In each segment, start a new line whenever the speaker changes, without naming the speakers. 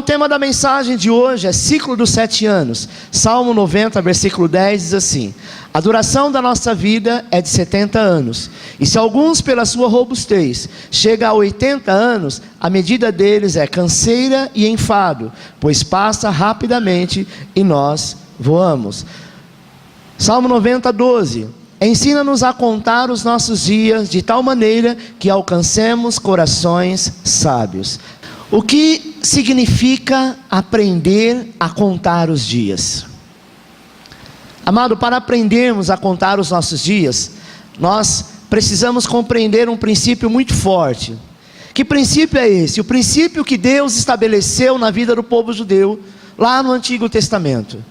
tema da mensagem de hoje é ciclo dos 7 anos. Salmo 90, versículo 10 diz assim: a duração da nossa vida é de 70 anos, e se alguns pela sua robustez chega a 80 anos, a medida deles é canseira e enfado, pois passa rapidamente e nós voamos. Salmo 90, 12: ensina-nos a contar os nossos dias de tal maneira que alcancemos corações sábios. O que significa aprender a contar os dias? Amado, para aprendermos a contar os nossos dias, nós precisamos compreender um princípio muito forte. Que princípio é esse? O princípio que Deus estabeleceu na vida do povo judeu, lá no Antigo Testamento.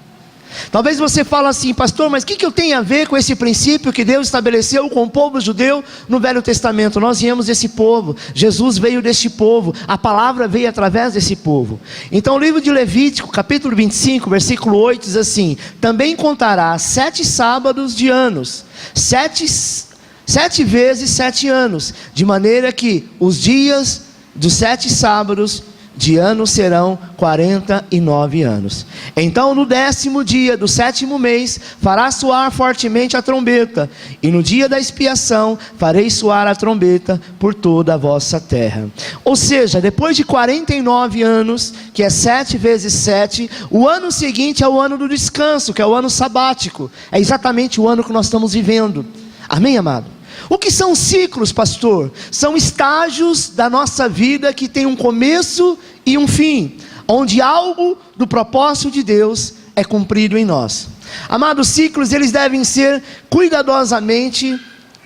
Talvez você fale assim: pastor, mas o que eu tenho a ver com esse princípio que Deus estabeleceu com o povo judeu no Velho Testamento? Nós viemos desse povo, Jesus veio deste povo, a palavra veio através desse povo. Então o livro de Levítico, capítulo 25, versículo 8 diz assim: também contará 7 sábados de anos, 7 vezes 7 anos, de maneira que os dias dos 7 sábados de ano serão 49 anos. Então no 10º dia do 7º mês fará soar fortemente a trombeta, e no dia da expiação farei soar a trombeta por toda a vossa terra. Ou seja, depois de 49 anos, que é 7 vezes 7, o ano seguinte é o ano do descanso, que é o ano sabático. É exatamente o ano que nós estamos vivendo. Amém, amado? O que são ciclos, pastor? São estágios da nossa vida que tem um começo e um fim, onde algo do propósito de Deus é cumprido em nós. Amados, ciclos, eles devem ser cuidadosamente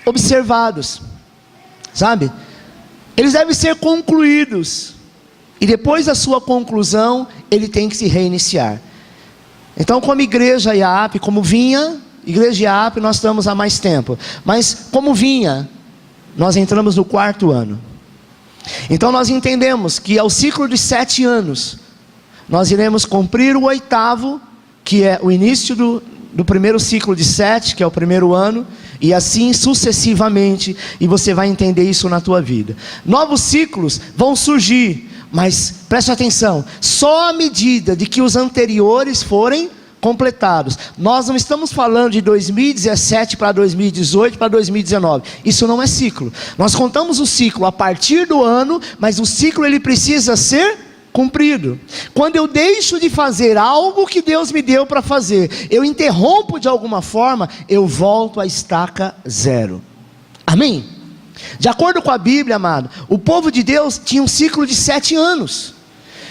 observados, sabe? Eles devem ser concluídos, e depois da sua conclusão, ele tem que se reiniciar. Então, como igreja IAP, como vinha, igreja IAP, nós estamos há mais tempo, mas como vinha, nós entramos no 4º ano. Então nós entendemos que ao ciclo de 7 anos, nós iremos cumprir o 8º, que é o início do primeiro ciclo de 7, que é o primeiro ano, e assim sucessivamente, e você vai entender isso na tua vida. Novos ciclos vão surgir, mas preste atenção, só à medida de que os anteriores forem completados. Nós não estamos falando de 2017 para 2018 para 2019. Isso não é ciclo. Nós contamos o ciclo a partir do ano, mas o ciclo ele precisa ser cumprido. Quando eu deixo de fazer algo que Deus me deu para fazer, eu interrompo de alguma forma, eu volto à estaca 0. Amém? De acordo com a Bíblia, amado, o povo de Deus tinha um ciclo de 7 anos.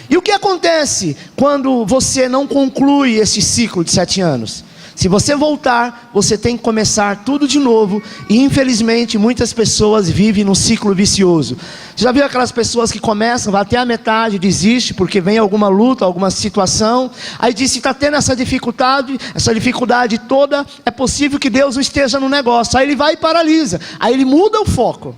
E o que acontece quando você não conclui esse ciclo de 7 anos? Se você voltar, você tem que começar tudo de novo. E infelizmente muitas pessoas vivem num ciclo vicioso. Você já viu aquelas pessoas que começam, vai até a metade, desiste porque vem alguma luta, alguma situação. Aí diz: se está tendo essa dificuldade toda, é possível que Deus não esteja no negócio. Aí ele vai e paralisa, aí ele muda o foco.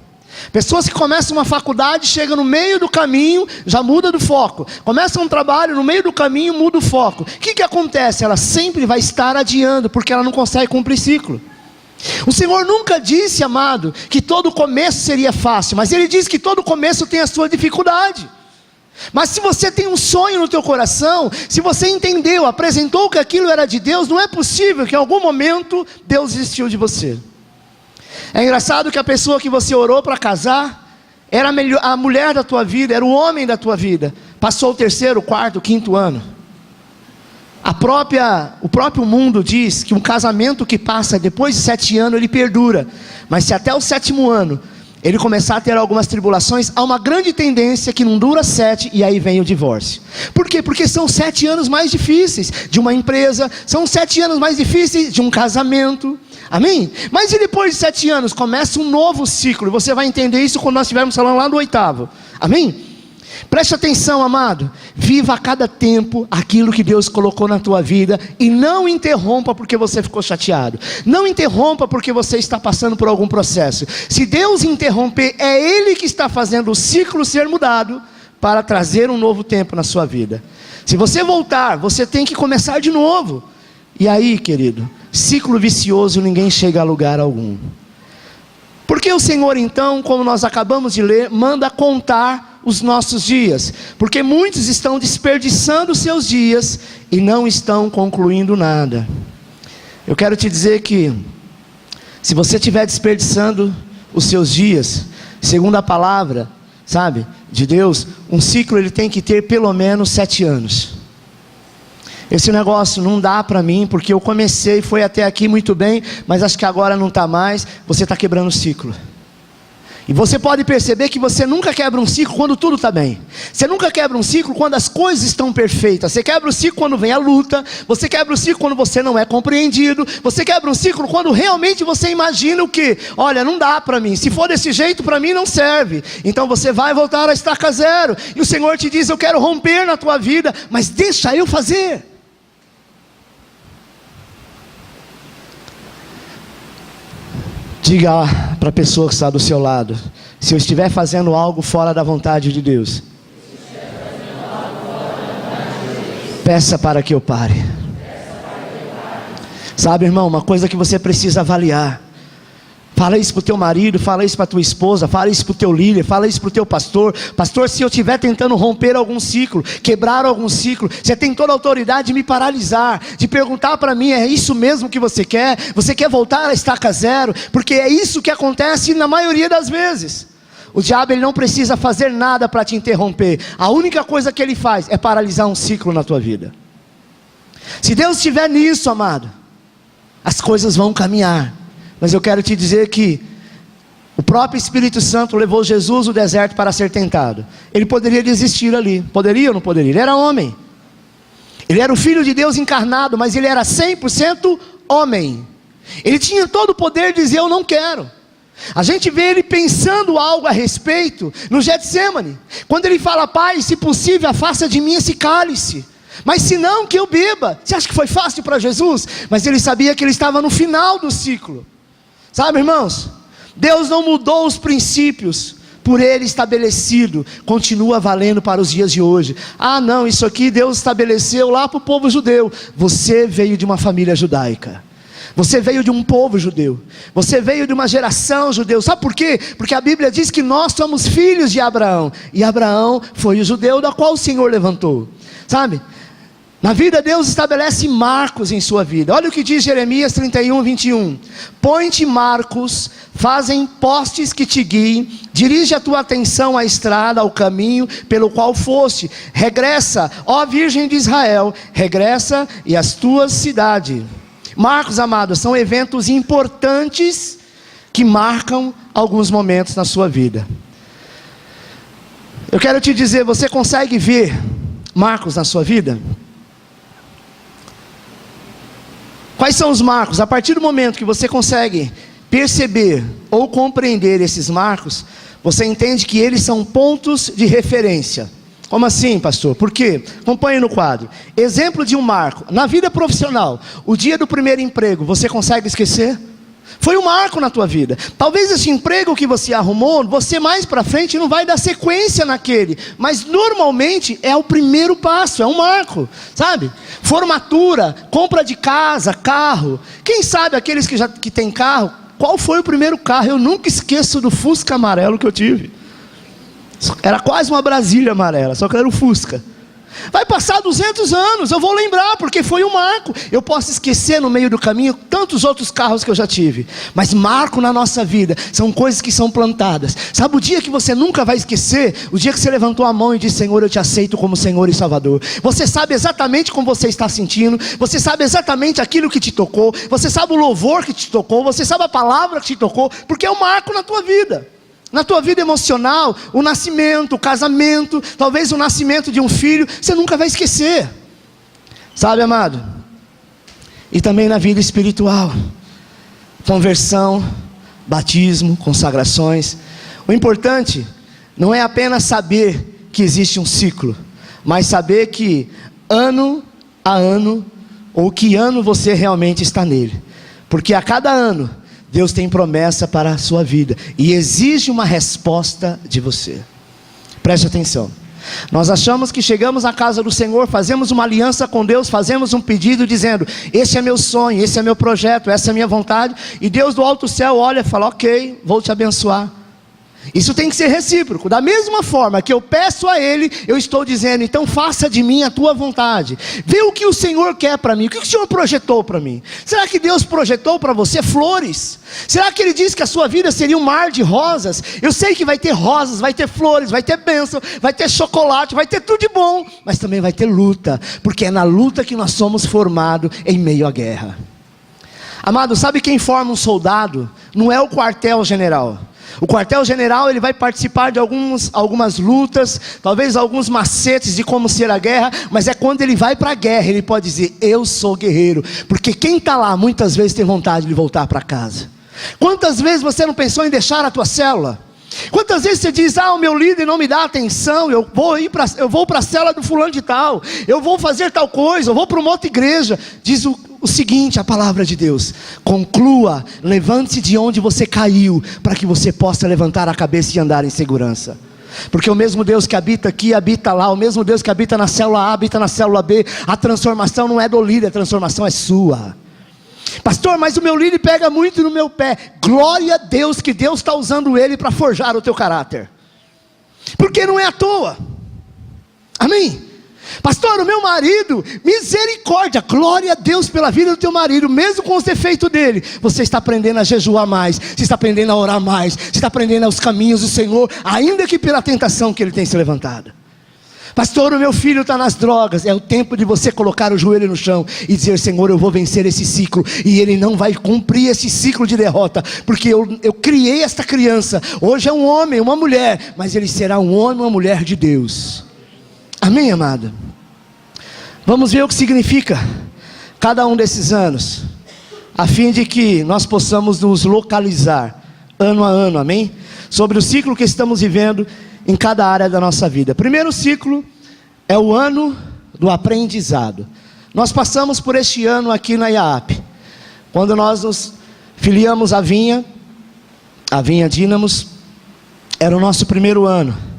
Pessoas que começam uma faculdade, chegam no meio do caminho, já muda do foco. Começam um trabalho, no meio do caminho muda o foco. O que acontece? Ela sempre vai estar adiando, porque ela não consegue cumprir ciclo. O Senhor nunca disse, amado, que todo começo seria fácil, mas Ele diz que todo começo tem a sua dificuldade. Mas se você tem um sonho no teu coração, se você entendeu, apresentou que aquilo era de Deus, não é possível que em algum momento Deus desistiu de você. É engraçado que a pessoa que você orou para casar era a mulher da tua vida, era o homem da tua vida. Passou o 3º, 4º, 5º ano. O próprio mundo diz que um casamento que passa depois de 7 anos, ele perdura. Mas se até o 7º ano ele começar a ter algumas tribulações, há uma grande tendência que não dura 7 e aí vem o divórcio. Por quê? Porque são 7 anos mais difíceis de uma empresa, são 7 anos mais difíceis de um casamento. Amém? Mas e depois de 7 anos, começa um novo ciclo, e você vai entender isso quando nós estivermos falando lá do 8º. Amém? Preste atenção, amado, viva a cada tempo aquilo que Deus colocou na tua vida, e não interrompa porque você ficou chateado, não interrompa porque você está passando por algum processo. Se Deus interromper, é Ele que está fazendo o ciclo ser mudado, para trazer um novo tempo na sua vida. Se você voltar, você tem que começar de novo. E aí, querido, ciclo vicioso, ninguém chega a lugar algum. Porque o Senhor então, como nós acabamos de ler, manda contar os nossos dias, porque muitos estão desperdiçando seus dias e não estão concluindo nada. Eu quero te dizer que, se você estiver desperdiçando os seus dias, segundo a palavra, sabe, de Deus, um ciclo ele tem que ter pelo menos 7 anos. Esse negócio não dá para mim, porque eu comecei, foi até aqui muito bem, mas acho que agora não está mais. Você está quebrando o ciclo. E você pode perceber que você nunca quebra um ciclo quando tudo está bem. Você nunca quebra um ciclo quando as coisas estão perfeitas. Você quebra o ciclo quando vem a luta. Você quebra o ciclo quando você não é compreendido. Você quebra um ciclo quando realmente você imagina o que? Olha, não dá para mim. Se for desse jeito, para mim não serve. Então você vai voltar a estaca zero. E o Senhor te diz, eu quero romper na tua vida, mas deixa eu fazer. Diga para a pessoa que está do seu lado, se eu estiver fazendo algo fora da vontade de Deus, peça para que eu pare. Sabe, irmão, uma coisa que você precisa avaliar. Fala isso para o teu marido, fala isso para a tua esposa, fala isso para o teu líder, fala isso para o teu pastor. Pastor, se eu estiver tentando romper algum ciclo, quebrar algum ciclo, você tem toda a autoridade de me paralisar, de perguntar para mim, é isso mesmo que você quer? Você quer voltar à estaca zero? Porque é isso que acontece na maioria das vezes. O diabo ele não precisa fazer nada para te interromper. A única coisa que ele faz é paralisar um ciclo na tua vida. Se Deus estiver nisso, amado, as coisas vão caminhar. Mas eu quero te dizer que o próprio Espírito Santo levou Jesus ao deserto para ser tentado. Ele poderia desistir ali. Poderia ou não poderia? Ele era homem. Ele era o Filho de Deus encarnado, mas ele era 100% homem. Ele tinha todo o poder de dizer, eu não quero. A gente vê ele pensando algo a respeito no Getsemane. Quando ele fala, Pai, se possível, afasta de mim esse cálice. Mas se não, que eu beba. Você acha que foi fácil para Jesus? Mas ele sabia que ele estava no final do ciclo. Sabe, irmãos, Deus não mudou os princípios por ele estabelecido, continua valendo para os dias de hoje. Ah não, isso aqui Deus estabeleceu lá para o povo judeu. Você veio de uma família judaica, você veio de um povo judeu, você veio de uma geração judeu. Sabe por quê? Porque a Bíblia diz que nós somos filhos de Abraão, e Abraão foi o judeu da qual o Senhor levantou. Sabe? Na vida Deus estabelece marcos em sua vida. Olha o que diz Jeremias 31, 21. Põe-te marcos, fazem postes que te guiem, dirige a tua atenção à estrada, ao caminho pelo qual foste. Regressa, ó Virgem de Israel, regressa e as tuas cidades. Marcos, amados, são eventos importantes que marcam alguns momentos na sua vida. Eu quero te dizer, você consegue ver marcos na sua vida? Quais são os marcos? A partir do momento que você consegue perceber ou compreender esses marcos, você entende que eles são pontos de referência. Como assim, pastor? Por quê? Acompanhe no quadro. Exemplo de um marco. Na vida profissional, o dia do primeiro emprego, você consegue esquecer? Foi um marco na tua vida. Talvez esse emprego que você arrumou, você mais para frente não vai dar sequência naquele, mas normalmente é o primeiro passo, é um marco, sabe? Formatura, compra de casa, carro. Quem sabe aqueles que têm carro, qual foi o primeiro carro? Eu nunca esqueço do Fusca amarelo que eu tive. Era quase uma Brasília amarela, só que era o Fusca. Vai passar 200 anos, eu vou lembrar, porque foi um marco. Eu posso esquecer no meio do caminho tantos outros carros que eu já tive, mas marco na nossa vida são coisas que são plantadas. Sabe o dia que você nunca vai esquecer? O dia que você levantou a mão e disse, Senhor, eu te aceito como Senhor e Salvador. Você sabe exatamente como você está sentindo, você sabe exatamente aquilo que te tocou, você sabe o louvor que te tocou, você sabe a palavra que te tocou, porque é um marco na tua vida. Na tua vida emocional, o nascimento, o casamento, talvez o nascimento de um filho, você nunca vai esquecer. Sabe, amado? E também na vida espiritual. Conversão, batismo, consagrações. O importante não é apenas saber que existe um ciclo, mas saber que ano a ano, ou que ano você realmente está nele. Porque a cada ano, Deus tem promessa para a sua vida e exige uma resposta de você. Preste atenção. Nós achamos que chegamos à casa do Senhor, fazemos uma aliança com Deus, fazemos um pedido dizendo, esse é meu sonho, esse é meu projeto, essa é a minha vontade, e Deus do alto céu olha e fala, ok, vou te abençoar. Isso tem que ser recíproco. Da mesma forma que eu peço a Ele, eu estou dizendo, então faça de mim a tua vontade. Vê o que o Senhor quer para mim. O que o Senhor projetou para mim? Será que Deus projetou para você flores? Será que Ele disse que a sua vida seria um mar de rosas? Eu sei que vai ter rosas, vai ter flores, vai ter bênção, vai ter chocolate, vai ter tudo de bom. Mas também vai ter luta, porque é na luta que nós somos formados em meio à guerra. Amado, sabe quem forma um soldado? Não é o quartel-general. O quartel-general, ele vai participar de algumas lutas, talvez alguns macetes de como ser a guerra, mas é quando ele vai para a guerra, ele pode dizer, eu sou guerreiro, porque quem está lá muitas vezes tem vontade de voltar para casa. Quantas vezes você não pensou em deixar a tua célula? Quantas vezes você diz, o meu líder não me dá atenção, eu vou para a célula do fulano de tal, eu vou fazer tal coisa, eu vou para uma outra igreja. Diz o seguinte, a palavra de Deus, conclua, levante-se de onde você caiu, para que você possa levantar a cabeça e andar em segurança. Porque o mesmo Deus que habita aqui, habita lá, o mesmo Deus que habita na célula A, habita na célula B. A transformação não é do líder, a transformação é sua. Pastor, mas o meu líder pega muito no meu pé. Glória a Deus que Deus está usando ele para forjar o teu caráter, porque não é à toa. Amém? Pastor, o meu marido, misericórdia, glória a Deus pela vida do teu marido, mesmo com os defeitos dele, você está aprendendo a jejuar mais, você está aprendendo a orar mais, você está aprendendo os caminhos do Senhor, ainda que pela tentação que ele tem se levantado. Pastor, o meu filho está nas drogas. É o tempo de você colocar o joelho no chão e dizer, Senhor, eu vou vencer esse ciclo, e ele não vai cumprir esse ciclo de derrota, porque eu criei esta criança, hoje é um homem, uma mulher, mas ele será um homem, uma mulher de Deus. Amém, amado? Vamos ver o que significa cada um desses anos, a fim de que nós possamos nos localizar ano a ano, amém? Sobre o ciclo que estamos vivendo em cada área da nossa vida. Primeiro ciclo é o ano do aprendizado. Nós passamos por este ano aqui na IAAP, quando nós nos filiamos à Vinha Dínamos, era o nosso primeiro ano.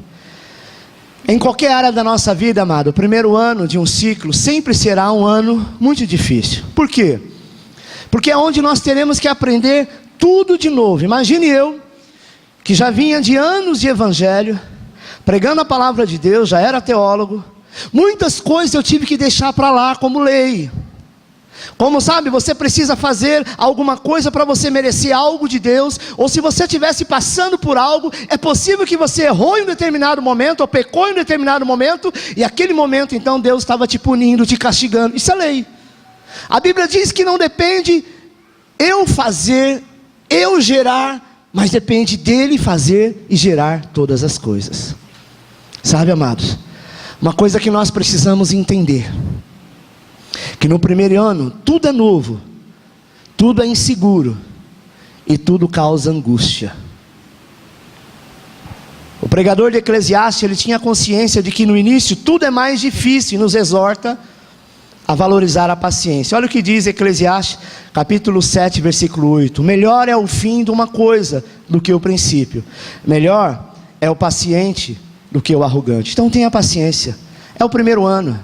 Em qualquer área da nossa vida, amado, o primeiro ano de um ciclo sempre será um ano muito difícil. Por quê? Porque é onde nós teremos que aprender tudo de novo. Imagine eu, que já vinha de anos de evangelho, pregando a palavra de Deus, já era teólogo, muitas coisas eu tive que deixar para lá, como lei. Como sabe, você precisa fazer alguma coisa para você merecer algo de Deus, ou se você estivesse passando por algo, é possível que você errou em um determinado momento, ou pecou em um determinado momento, e aquele momento então Deus estava te punindo, te castigando. Isso é lei. A Bíblia diz que não depende eu fazer, eu gerar, mas depende dele fazer e gerar todas as coisas. Sabe, amados, uma coisa que nós precisamos entender, que no primeiro ano tudo é novo, tudo é inseguro e tudo causa angústia. O pregador de Eclesiastes, ele tinha consciência de que no início tudo é mais difícil e nos exorta a valorizar a paciência. Olha o que diz Eclesiastes capítulo 7 versículo 8: melhor é o fim de uma coisa do que o princípio, melhor é o paciente do que o arrogante. Então tenha paciência, é o primeiro ano.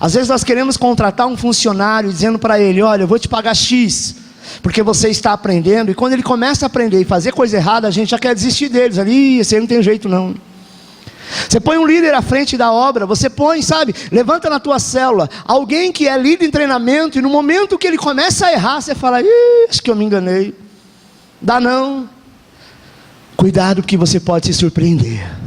Às vezes nós queremos contratar um funcionário dizendo para ele, olha, eu vou te pagar X, porque você está aprendendo, e quando ele começa a aprender e fazer coisa errada, a gente já quer desistir deles, ali, esse aí não tem jeito não. Você põe um líder à frente da obra, você põe, sabe, levanta na tua célula, alguém que é líder em treinamento, e no momento que ele começa a errar, você fala, acho que eu me enganei, dá não, cuidado porque você pode se surpreender.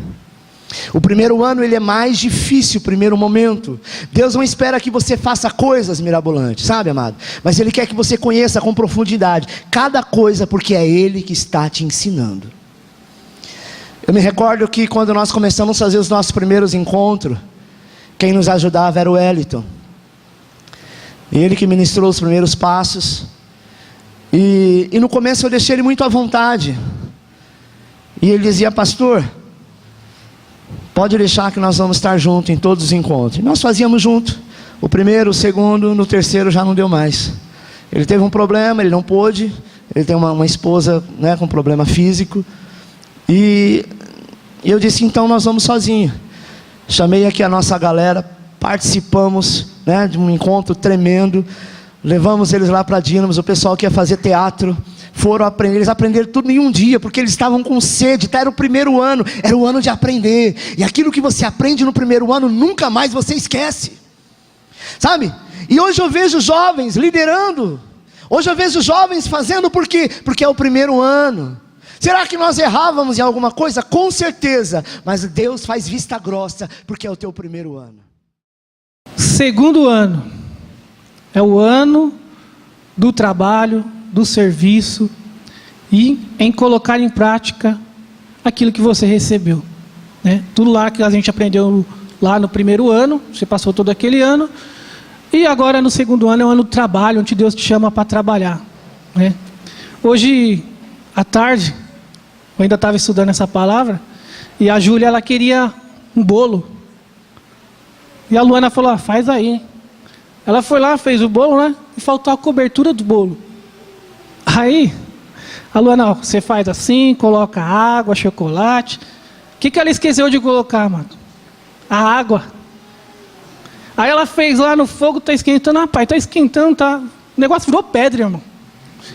O primeiro ano ele é mais difícil, o primeiro momento. Deus não espera que você faça coisas mirabolantes, sabe, amado? Mas Ele quer que você conheça com profundidade cada coisa, porque é Ele que está te ensinando. Eu me recordo que quando nós começamos a fazer os nossos primeiros encontros, quem nos ajudava era o Wellington. Ele que ministrou os primeiros passos. E no começo eu deixei ele muito à vontade. E ele dizia, pastor, pode deixar que nós vamos estar juntos em todos os encontros. E nós fazíamos junto. O primeiro, o segundo, no terceiro já não deu mais. Ele teve um problema, ele não pôde. Ele tem uma esposa, né, com problema físico. E eu disse, então nós vamos sozinhos. Chamei aqui a nossa galera, participamos, né, de um encontro tremendo. Levamos eles lá para Dínamos, o pessoal que ia fazer teatro. foram aprender, eles aprenderam tudo em um dia, porque eles estavam com sede, era o primeiro ano, era o ano de aprender, e aquilo que você aprende no primeiro ano, nunca mais você esquece, sabe? E hoje eu vejo jovens liderando, hoje eu vejo jovens fazendo, por quê? Porque é o primeiro ano. Será que nós errávamos em alguma coisa? Com certeza, mas Deus faz vista grossa, porque é o teu primeiro ano.
Segundo ano, é o ano do trabalho, do serviço e em colocar em prática aquilo que você recebeu, né? Tudo lá que a gente aprendeu lá no primeiro ano, você passou todo aquele ano, e agora no segundo ano é o ano do trabalho, onde Deus te chama para trabalhar, né? Hoje à tarde, eu ainda estava estudando essa palavra, e a Júlia, ela queria um bolo, e a Luana falou, faz aí. Ela foi lá, fez o bolo, né? E faltou a cobertura do bolo. Aí, a Luana, você faz assim, coloca água, chocolate. O que ela esqueceu de colocar, mano? A água. Aí ela fez lá no fogo, tá esquentando. Rapaz, tá esquentando, tá... O negócio virou pedra, irmão.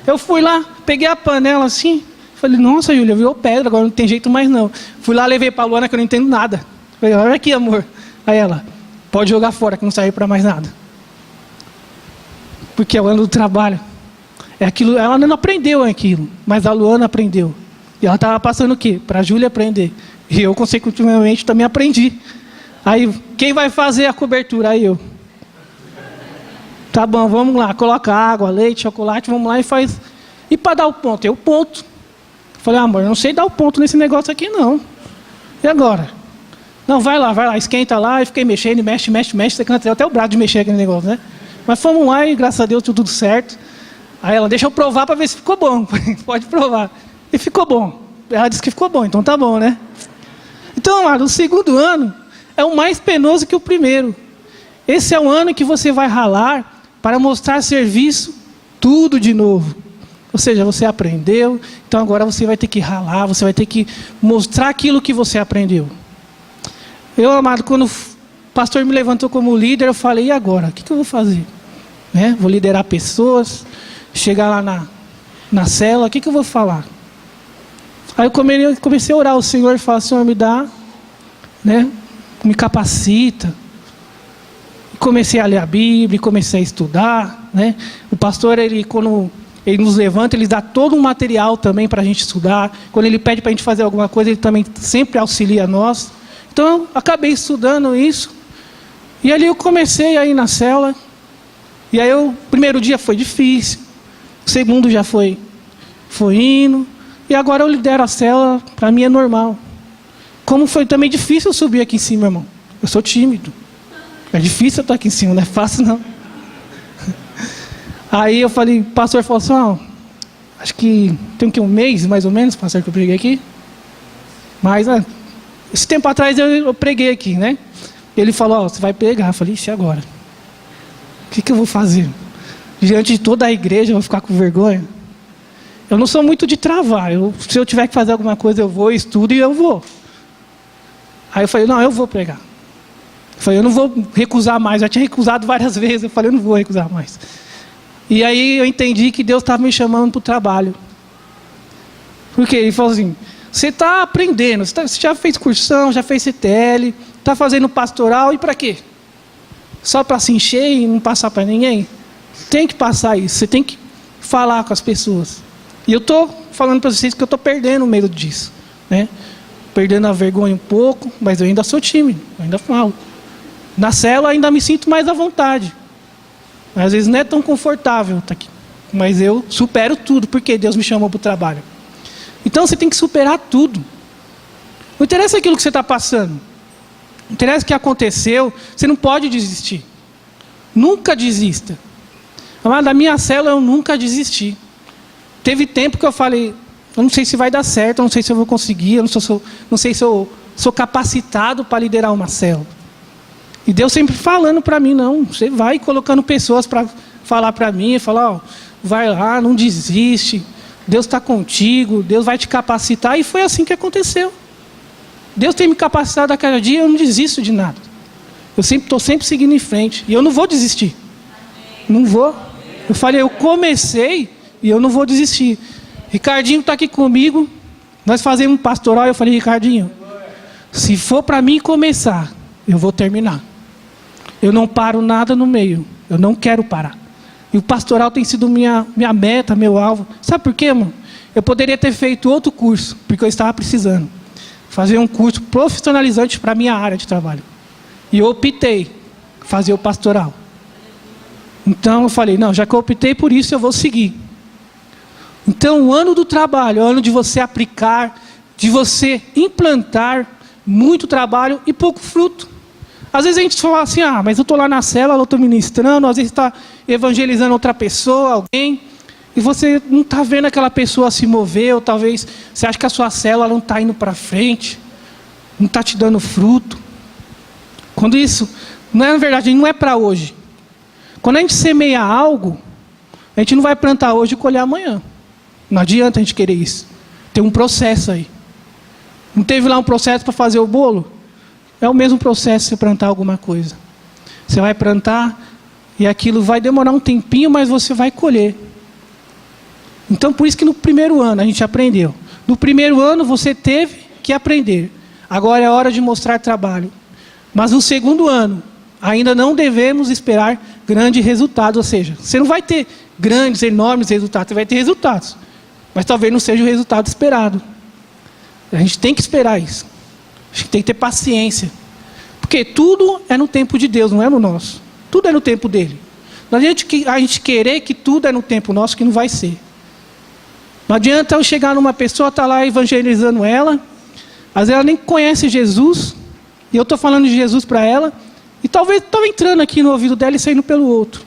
Eu fui lá, peguei a panela assim. Falei, nossa, Júlia, virou pedra, agora não tem jeito mais não. Fui lá, levei pra Luana, que eu não entendo nada. Falei, olha aqui, amor. Aí ela, pode jogar fora, que não serve para mais nada. Porque é o ano do trabalho. É aquilo, ela não aprendeu aquilo, mas a Luana aprendeu. E ela estava passando o quê? Para a Júlia aprender. E eu, consecutivamente, também aprendi. Aí, quem vai fazer a cobertura? Aí eu. Tá bom, vamos lá. Coloca água, leite, chocolate, vamos lá e faz. E para dar o ponto? Eu ponto. Falei, amor, eu não sei dar o ponto nesse negócio aqui, não. E agora? Não, vai lá, esquenta lá. E fiquei mexendo, mexe. Você cansa até o braço de mexer aquele negócio, né? Mas fomos lá e, graças a Deus, tudo certo. Aí ela, deixa eu provar para ver se ficou bom. Pode provar. E ficou bom. Ela disse que ficou bom, então tá bom, né? Então, amado, o segundo ano é o mais penoso que o primeiro. Esse é o ano que você vai ralar para mostrar serviço tudo de novo. Ou seja, você aprendeu, então agora você vai ter que ralar, você vai ter que mostrar aquilo que você aprendeu. Eu, amado, quando o pastor me levantou como líder, eu falei, e agora? O que eu vou fazer? Né? Vou liderar pessoas, chegar lá na cela, o que eu vou falar? Aí eu comecei a orar ao Senhor e falar, Senhor, me dá, né? Me capacita. Comecei a ler a Bíblia, comecei a estudar, né? O pastor, quando ele nos levanta, ele dá todo um material também para a gente estudar. Quando ele pede para a gente fazer alguma coisa, ele também sempre auxilia nós. Então eu acabei estudando isso. E ali eu comecei a ir na cela. E aí o primeiro dia foi difícil. O segundo já foi indo. E agora eu lidero a cela, para mim é normal. Como foi também difícil eu subir aqui em cima, irmão. Eu sou tímido. É difícil eu estar aqui em cima, não é fácil não. Aí eu falei, o pastor falou assim, acho que tem um mês mais ou menos, pastor, que eu preguei aqui. Mas esse tempo atrás eu preguei aqui, né? Ele falou, você vai pregar. Eu falei, e agora? O que eu vou fazer? Diante de toda a igreja eu vou ficar com vergonha? Eu não sou muito de travar. Se eu tiver que fazer alguma coisa, eu vou, estudo e eu vou. Aí eu falei, não, eu vou pregar. Eu falei, eu não vou recusar mais. Eu já tinha recusado várias vezes. Eu falei, eu não vou recusar mais. E aí eu entendi que Deus estava me chamando para o trabalho. Porque ele falou assim, você está aprendendo, você já fez cursão, já fez CTL, está fazendo pastoral, e para quê? Só para se encher e não passar para ninguém? Tem que passar isso, você tem que falar com as pessoas. E eu estou falando para vocês que eu estou perdendo o medo disso, né? Perdendo a vergonha um pouco, mas eu ainda sou tímido, eu ainda falo. Na cela ainda me sinto mais à vontade. Às vezes não é tão confortável estar aqui, mas eu supero tudo, porque Deus me chamou para o trabalho. Então você tem que superar tudo. Não interessa aquilo que você está passando. Não interessa o que aconteceu, você não pode desistir. Nunca desista. Mas da minha célula eu nunca desisti. Teve tempo que eu falei, eu não sei se vai dar certo, eu não sei se eu vou conseguir, eu não sei se eu sou capacitado para liderar uma célula. E Deus sempre falando para mim, não, você vai colocando pessoas para falar para mim, falar, vai lá, não desiste, Deus está contigo, Deus vai te capacitar, e foi assim que aconteceu. Deus tem me capacitado a cada dia, eu não desisto de nada. Eu estou sempre seguindo em frente, e eu não vou desistir. Não vou. Eu falei, eu comecei, e eu não vou desistir. Ricardinho está aqui comigo, nós fazemos um pastoral, eu falei, Ricardinho, se for para mim começar, eu vou terminar. Eu não paro nada no meio, eu não quero parar. E o pastoral tem sido minha meta, meu alvo. Sabe por quê, mano? Eu poderia ter feito outro curso, porque eu estava precisando. Fazer um curso profissionalizante para a minha área de trabalho. E eu optei fazer o pastoral. Então eu falei, não, já que eu optei por isso, eu vou seguir. Então o ano do trabalho, é o ano de você aplicar, de você implantar muito trabalho e pouco fruto. Às vezes a gente fala assim, mas eu estou lá na célula, eu estou ministrando, às vezes está evangelizando outra pessoa, alguém, e você não está vendo aquela pessoa se mover, ou talvez você acha que a sua célula não está indo para frente, não está te dando fruto. Quando isso, na verdade, não é para hoje. Quando a gente semeia algo, a gente não vai plantar hoje e colher amanhã. Não adianta a gente querer isso. Tem um processo aí. Não teve lá um processo para fazer o bolo? É o mesmo processo você plantar alguma coisa. Você vai plantar e aquilo vai demorar um tempinho, mas você vai colher. Então, por isso que no primeiro ano a gente aprendeu. No primeiro ano você teve que aprender. Agora é hora de mostrar trabalho. Mas no segundo ano, ainda não devemos esperar grandes resultados. Ou seja, você não vai ter grandes, enormes resultados. Você vai ter resultados. Mas talvez não seja o resultado esperado. A gente tem que esperar isso. A gente tem que ter paciência. Porque tudo é no tempo de Deus, não é no nosso. Tudo é no tempo dele. Não adianta a gente querer que tudo é no tempo nosso, que não vai ser. Não adianta eu chegar numa pessoa, estar lá evangelizando ela, às vezes ela nem conhece Jesus, e eu estou falando de Jesus para ela, e talvez estou entrando aqui no ouvido dela e saindo pelo outro.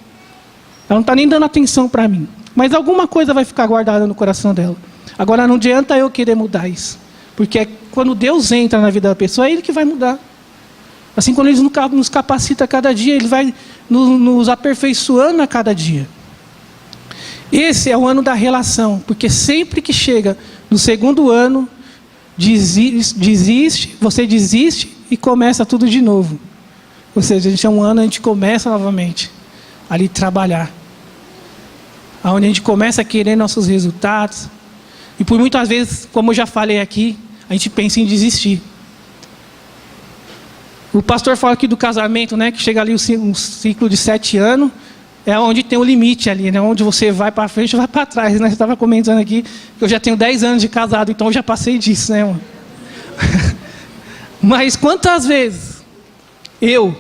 Ela não está nem dando atenção para mim. Mas alguma coisa vai ficar guardada no coração dela. Agora não adianta eu querer mudar isso. Porque quando Deus entra na vida da pessoa, é Ele que vai mudar. Assim, quando Ele nos capacita a cada dia, Ele vai nos aperfeiçoando a cada dia. Esse é o ano da relação, porque sempre que chega no segundo ano, você desiste e começa tudo de novo. Ou seja, a gente é um ano, a gente começa novamente ali trabalhar. Onde a gente começa a querer nossos resultados. E por muitas vezes, como eu já falei aqui, a gente pensa em desistir. O pastor fala aqui do casamento, né, que chega ali um ciclo de 7 anos, é onde tem o limite ali, né, onde você vai para frente ou vai para trás. Né? Você estava comentando aqui que eu já tenho 10 anos de casado, então eu já passei disso, né, mano? Mas quantas vezes eu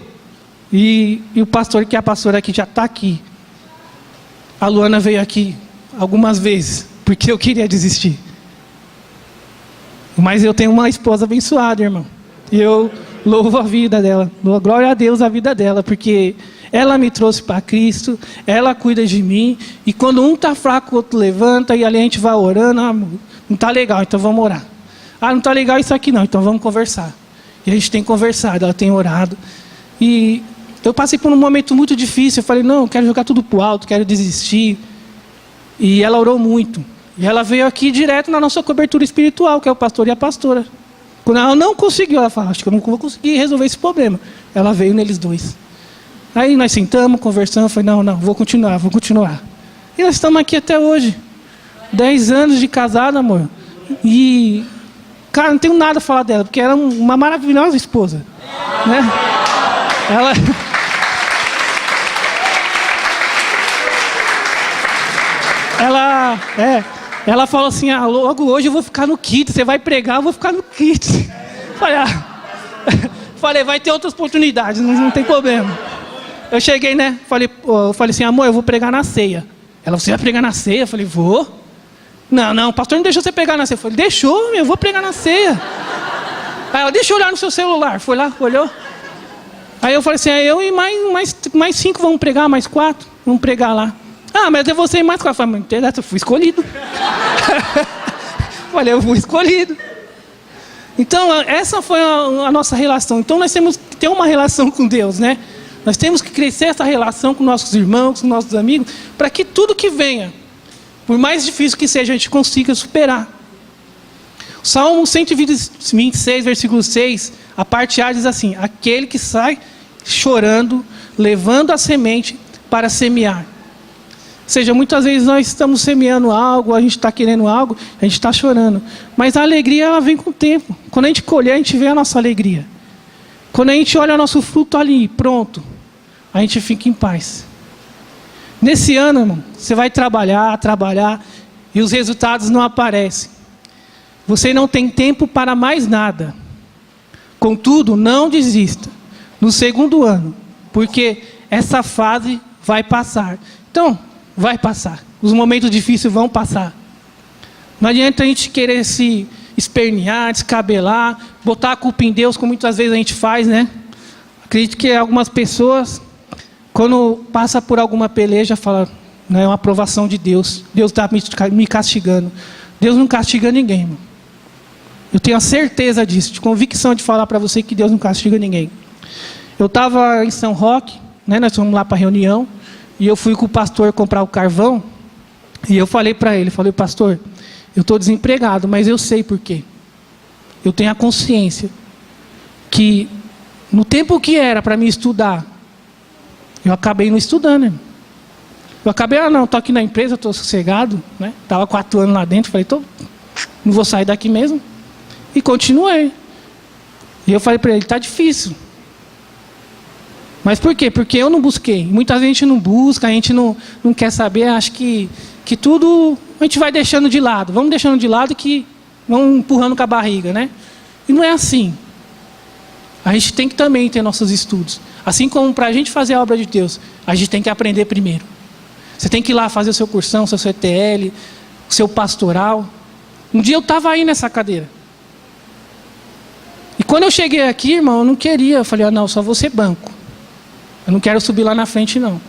e o pastor, que é a pastora aqui, já está aqui. A Luana veio aqui algumas vezes, porque eu queria desistir. Mas eu tenho uma esposa abençoada, irmão. E eu louvo a vida dela. Glória a Deus a vida dela, porque ela me trouxe para Cristo, ela cuida de mim. E quando um está fraco, o outro levanta, e ali a gente vai orando. Não está legal, então vamos orar. Não está legal isso aqui não, então vamos conversar. E a gente tem conversado, ela tem orado. E eu passei por um momento muito difícil. Eu falei, não, eu quero jogar tudo para o alto, quero desistir. E ela orou muito. E ela veio aqui direto na nossa cobertura espiritual, que é o pastor e a pastora. Quando ela não conseguiu, ela falou, acho que eu não vou conseguir resolver esse problema. Ela veio neles dois. Aí nós sentamos, conversamos, falei, não, vou continuar. E nós estamos aqui até hoje. 10 anos de casado, amor. E, cara, não tenho nada a falar dela, porque ela é uma maravilhosa esposa. Né? Ela falou assim, logo hoje eu vou ficar no kit, você vai pregar, eu vou ficar no kit. Falei, vai ter outras oportunidades, não tem problema. Eu cheguei, né, eu falei assim, amor, eu vou pregar na ceia. Ela, você vai pregar na ceia? Eu falei, vou. Não, o pastor não deixou você pregar na ceia. Eu falei, deixou, eu vou pregar na ceia. Aí ela, deixa eu olhar no seu celular. Foi lá, olhou. Aí eu falei assim, eu e mais 5 vamos pregar, mais 4, vamos pregar lá. Mas é você e mais 4. Eu falei, mas eu fui escolhido. Falei, eu fui escolhido. Então, essa foi a nossa relação. Então, nós temos que ter uma relação com Deus, né? Nós temos que crescer essa relação com nossos irmãos, com nossos amigos, para que tudo que venha, por mais difícil que seja, a gente consiga superar. O Salmo 126, versículo 6, a parte A diz assim, aquele que sai chorando, levando a semente para semear. Ou seja, muitas vezes nós estamos semeando algo, a gente está querendo algo, a gente está chorando. Mas a alegria, ela vem com o tempo. Quando a gente colher, a gente vê a nossa alegria. Quando a gente olha o nosso fruto ali, pronto, a gente fica em paz. Nesse ano, irmão, você vai trabalhar, e os resultados não aparecem. Você não tem tempo para mais nada. Contudo, não desista no segundo ano, porque essa fase vai passar. Então, vai passar. Os momentos difíceis vão passar. Não adianta a gente querer se espernear, descabelar, botar a culpa em Deus, como muitas vezes a gente faz, né? Acredito que algumas pessoas, quando passa por alguma peleja, fala, não é uma aprovação de Deus. Deus está me castigando. Deus não castiga ninguém, irmão. Eu tenho a certeza disso, de convicção de falar para você que Deus não castiga ninguém. Eu estava em São Roque, né, nós fomos lá para a reunião, e eu fui com o pastor comprar o carvão, e eu falei para ele, pastor, eu estou desempregado, mas eu sei por quê. Eu tenho a consciência que no tempo que era para mim estudar, eu acabei não estudando, irmão. Eu acabei, não, estou aqui na empresa, estou sossegado, né? Estava 4 anos lá dentro, falei, não vou sair daqui mesmo. E continuei. E eu falei para ele, está difícil. Mas por quê? Porque eu não busquei. Muitas vezes a gente não busca, a gente não quer saber, acho que tudo a gente vai deixando de lado. Vamos deixando de lado que vamos empurrando com a barriga, né? E não é assim. A gente tem que também ter nossos estudos. Assim como para a gente fazer a obra de Deus, a gente tem que aprender primeiro. Você tem que ir lá fazer o seu cursão, o seu CTL, o seu pastoral. Um dia eu estava aí nessa cadeira. E quando eu cheguei aqui, irmão, eu não queria. Eu falei, não, só vou ser banco. Eu não quero subir lá na frente, não.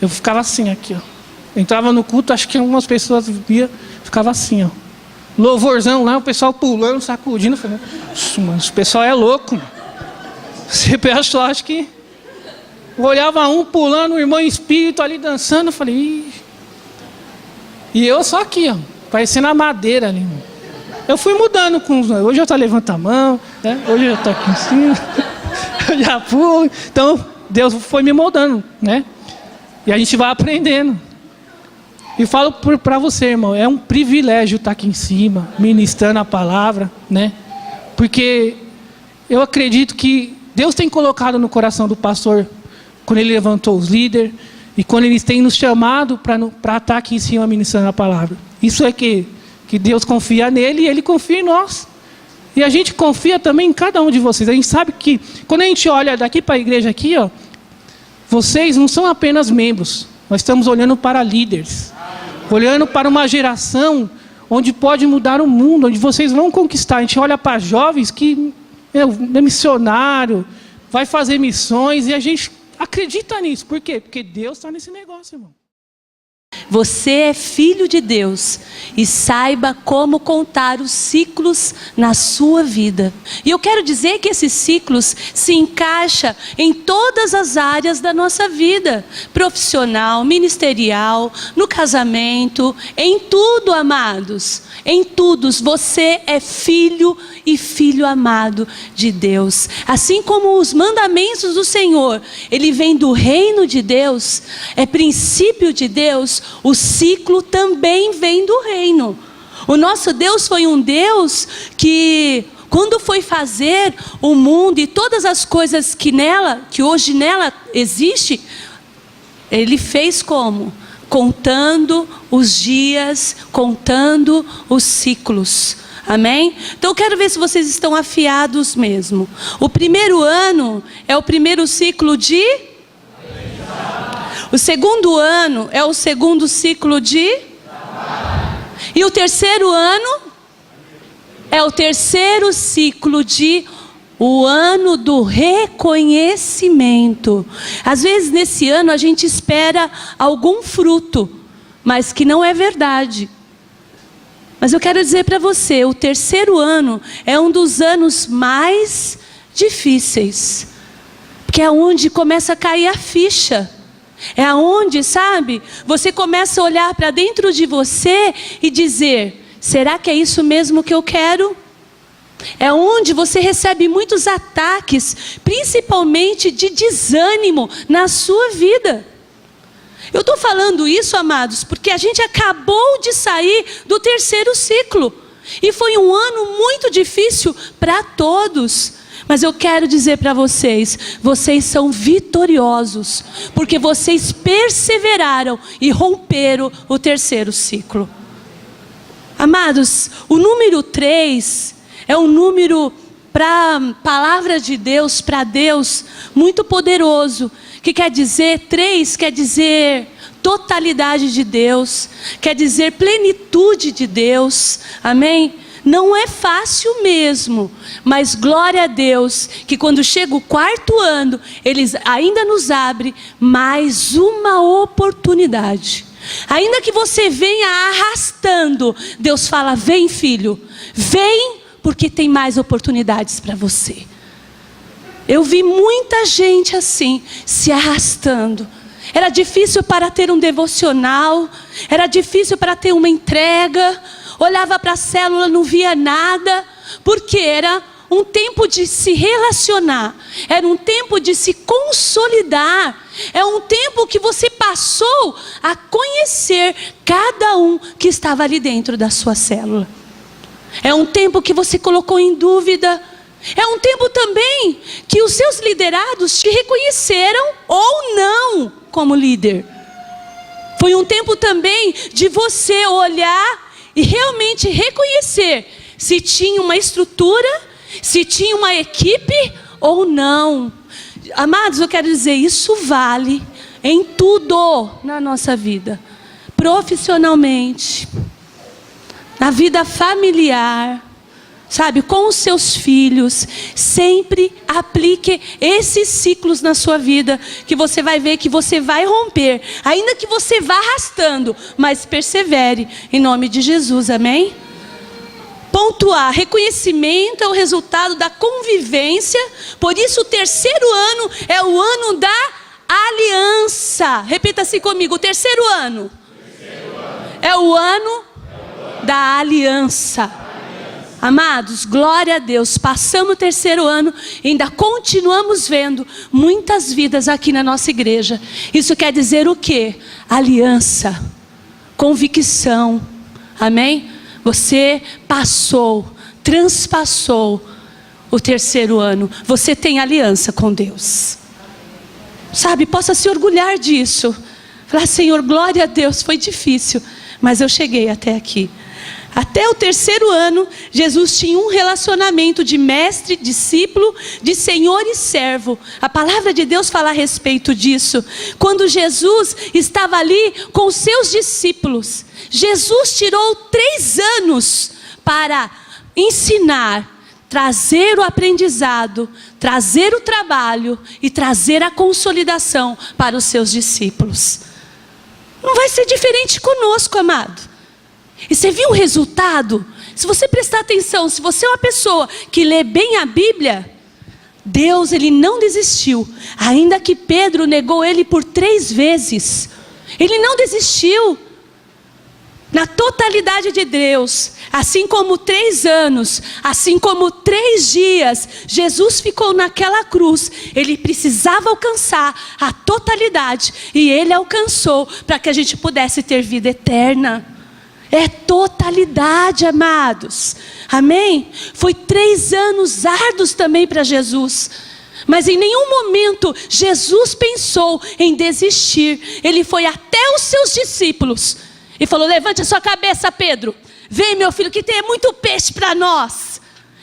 Eu ficava assim, aqui, ó. Eu entrava no culto, acho que algumas pessoas via, ficava assim, ó. Louvorzão lá, o pessoal pulando, sacudindo. Eu falei, mano, esse pessoal é louco. Você pensou, acho que... Eu olhava um pulando, o irmão em espírito ali dançando, eu falei, ih. E eu só aqui, ó, parecendo a madeira ali, irmão. Eu fui mudando com os... Hoje eu estou levantando a mão, né? Hoje eu estou aqui em cima, eu já pulo. Então, Deus foi me moldando, né? E a gente vai aprendendo. E falo para você, irmão, é um privilégio estar aqui em cima, ministrando a palavra, né? Porque eu acredito que Deus tem colocado no coração do pastor, quando ele levantou os líderes, e quando eles têm nos chamado para estar aqui em cima ministrando a palavra. Isso é que Deus confia nele e ele confia em nós. E a gente confia também em cada um de vocês. A gente sabe que quando a gente olha daqui para a igreja aqui, ó, vocês não são apenas membros. Nós estamos olhando para líderes. Olhando para uma geração onde pode mudar o mundo, onde vocês vão conquistar. A gente olha para jovens que é missionário, vai fazer missões, e a gente acredita nisso. Por quê? Porque Deus está nesse negócio, irmão.
Você é filho de Deus e saiba como contar os ciclos na sua vida. E eu quero dizer que esses ciclos se encaixam em todas as áreas da nossa vida. Profissional, ministerial, no casamento, em tudo, amados. Em tudo, você é filho e filho amado de Deus. Assim como os mandamentos do Senhor, ele vem do reino de Deus, é princípio de Deus, o ciclo também vem do reino. O nosso Deus foi um Deus que, quando foi fazer o mundo e todas as coisas que hoje nela existe, ele fez como? Contando os dias, contando os ciclos. Amém? Então eu quero ver se vocês estão afiados mesmo. O primeiro ano é o primeiro ciclo de... O segundo ano é o segundo ciclo de... E o terceiro ano é o terceiro ciclo de... O ano do reconhecimento. Às vezes nesse ano a gente espera algum fruto, mas que não é verdade. Mas eu quero dizer para você, o terceiro ano é um dos anos mais difíceis. Porque é onde começa a cair a ficha. É onde, sabe, você começa a olhar para dentro de você e dizer, será que é isso mesmo que eu quero? É onde você recebe muitos ataques, principalmente de desânimo na sua vida. Eu estou falando isso, amados, porque a gente acabou de sair do terceiro ciclo. E foi um ano muito difícil para todos. Mas eu quero dizer para vocês, vocês são vitoriosos, porque vocês perseveraram e romperam o terceiro ciclo. Amados, o número 3 é um número para a palavra de Deus, para Deus, muito poderoso. Que quer dizer, 3 quer dizer totalidade de Deus, quer dizer plenitude de Deus, amém? Não é fácil mesmo, mas glória a Deus, que quando chega o 4º ano, Ele ainda nos abre mais uma oportunidade. Ainda que você venha arrastando, Deus fala, vem filho, vem, porque tem mais oportunidades para você. Eu vi muita gente assim, se arrastando. Era difícil para ter um devocional, era difícil para ter uma entrega, olhava para a célula, não via nada, porque era um tempo de se relacionar, era um tempo de se consolidar, é um tempo que você passou a conhecer cada um que estava ali dentro da sua célula. É um tempo que você colocou em dúvida. É um tempo também que os seus liderados te reconheceram ou não como líder. Foi um tempo também de você olhar e realmente reconhecer se tinha uma estrutura, se tinha uma equipe ou não. Amados, eu quero dizer, isso vale em tudo na nossa vida. Profissionalmente, na vida familiar, sabe, com os seus filhos. Sempre aplique esses ciclos na sua vida, que você vai ver que você vai romper, ainda que você vá arrastando, mas persevere, em nome de Jesus, amém? Ponto A, reconhecimento é o resultado da convivência, por isso o terceiro ano é o ano da aliança. Repita assim comigo, o terceiro ano é o ano da aliança. Amados, glória a Deus, passamos o terceiro ano e ainda continuamos vendo muitas vidas aqui na nossa igreja. Isso quer dizer o quê? Aliança, convicção, amém? Você passou, transpassou o terceiro ano, você tem aliança com Deus. Sabe, possa se orgulhar disso. Falar, Senhor, glória a Deus, foi difícil, mas eu cheguei até aqui. Até o terceiro ano, Jesus tinha um relacionamento de mestre, discípulo, de senhor e servo. A palavra de Deus fala a respeito disso. Quando Jesus estava ali com os seus discípulos, Jesus tirou 3 anos para ensinar, trazer o aprendizado, trazer o trabalho e trazer a consolidação para os seus discípulos. Não vai ser diferente conosco, amado. E você viu o resultado? Se você prestar atenção, se você é uma pessoa que lê bem a Bíblia, Deus, Ele não desistiu. Ainda que Pedro negou Ele por 3 vezes, Ele não desistiu. Na totalidade de Deus, assim como 3 anos, assim como 3 dias, Jesus ficou naquela cruz. Ele precisava alcançar a totalidade, e Ele alcançou, para que a gente pudesse ter vida eterna. É totalidade, amados, amém? Foi 3 anos árduos também para Jesus, mas em nenhum momento Jesus pensou em desistir. Ele foi até os seus discípulos e falou, levante a sua cabeça, Pedro, vem meu filho que tem muito peixe para nós.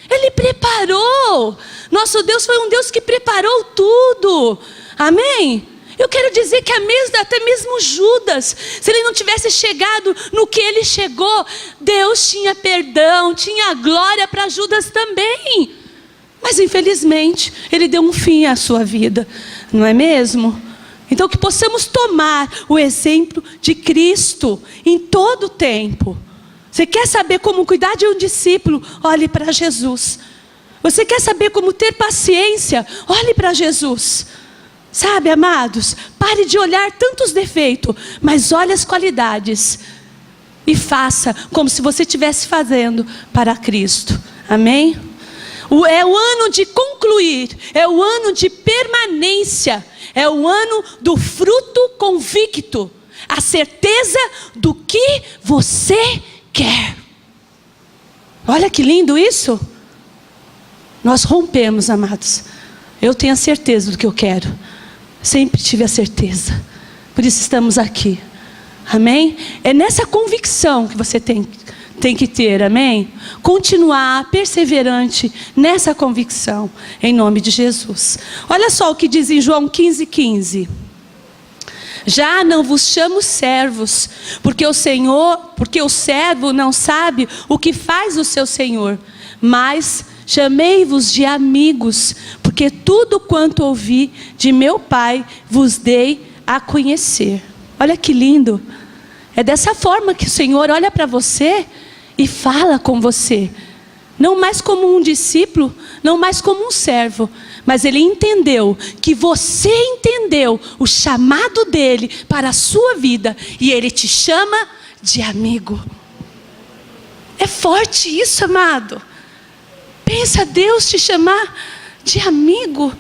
Ele preparou, nosso Deus foi um Deus que preparou tudo, amém? Eu quero dizer que até mesmo Judas, se ele não tivesse chegado no que ele chegou, Deus tinha perdão, tinha glória para Judas também. Mas infelizmente, ele deu um fim à sua vida, não é mesmo? Então que possamos tomar o exemplo de Cristo em todo o tempo. Você quer saber como cuidar de um discípulo? Olhe para Jesus. Você quer saber como ter paciência? Olhe para Jesus. Sabe, amados, pare de olhar tantos defeitos, mas olhe as qualidades e faça como se você estivesse fazendo para Cristo, amém? É o ano de concluir, é o ano de permanência, é o ano do fruto convicto, a certeza do que você quer. Olha que lindo isso. Nós rompemos, amados. Eu tenho a certeza do que eu quero. Sempre tive a certeza. Por isso estamos aqui. Amém? É nessa convicção que você tem que ter, amém? Continuar perseverante nessa convicção, em nome de Jesus. Olha só o que diz em João 15:15. Já não vos chamo servos, porque o servo não sabe o que faz o seu senhor, mas chamei-vos de amigos, porque tudo quanto ouvi de meu Pai vos dei a conhecer. Olha que lindo. É dessa forma que o Senhor olha para você e fala com você. Não mais como um discípulo, não mais como um servo, mas Ele entendeu que você entendeu o chamado dEle para a sua vida, e Ele te chama de amigo. É forte isso, amado. Pensa Deus te chamar de amigo.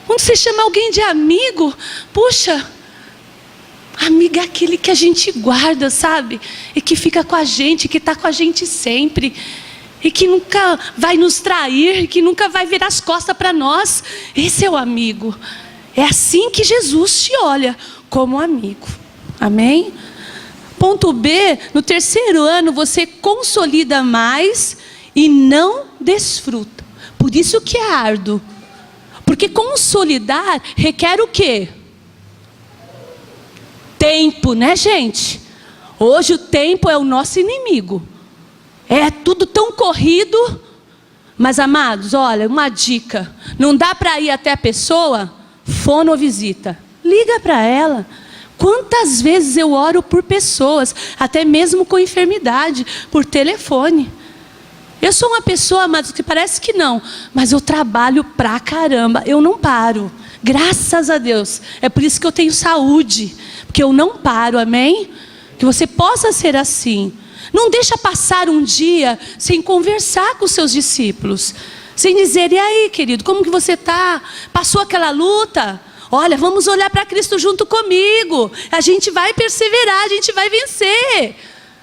Quando você chama alguém de amigo, puxa, amigo é aquele que a gente guarda, sabe? E que fica com a gente, que está com a gente sempre. E que nunca vai nos trair, que nunca vai virar as costas para nós. Esse é o amigo. É assim que Jesus te olha, como amigo. Amém? Ponto B, no terceiro ano você consolida mais e não desfruta. Por isso que é árduo. Porque consolidar requer o quê? Tempo, né, gente? Hoje o tempo é o nosso inimigo. É tudo tão corrido. Mas, amados, olha, uma dica. Não dá para ir até a pessoa? Fonovisita. Liga para ela. Quantas vezes eu oro por pessoas, até mesmo com enfermidade, por telefone. Eu sou uma pessoa, amados, que parece que não, mas eu trabalho pra caramba. Eu não paro. Graças a Deus. É por isso que eu tenho saúde. Porque eu não paro, amém? Que você possa ser assim. Não deixa passar um dia sem conversar com os seus discípulos. Sem dizer, e aí, querido, como que você está? Passou aquela luta? Olha, vamos olhar para Cristo junto comigo. A gente vai perseverar, a gente vai vencer.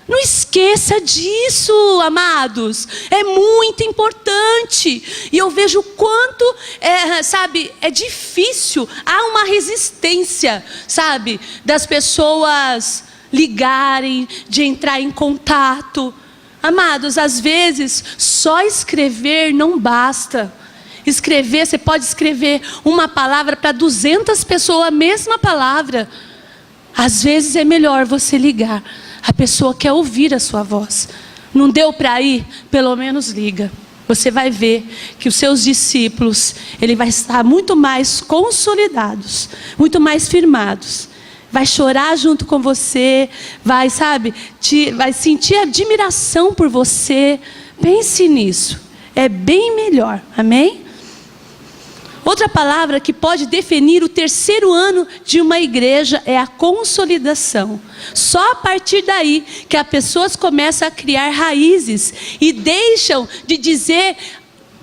Não esqueça disso, amados. É muito importante. E eu vejo o quanto, é difícil. Há uma resistência, sabe, das pessoas ligarem, de entrar em contato. Amados, às vezes, só escrever não basta. Escrever, você pode escrever uma palavra para 200 pessoas, a mesma palavra. Às vezes é melhor você ligar. A pessoa quer ouvir a sua voz. Não deu para ir? Pelo menos liga. Você vai ver que os seus discípulos, ele vai estar muito mais consolidados, muito mais firmados. Vai chorar junto com você, vai, sabe, vai sentir admiração por você. Pense nisso. É bem melhor. Amém? Outra palavra que pode definir o terceiro ano de uma igreja é a consolidação. Só a partir daí que as pessoas começam a criar raízes e deixam de dizer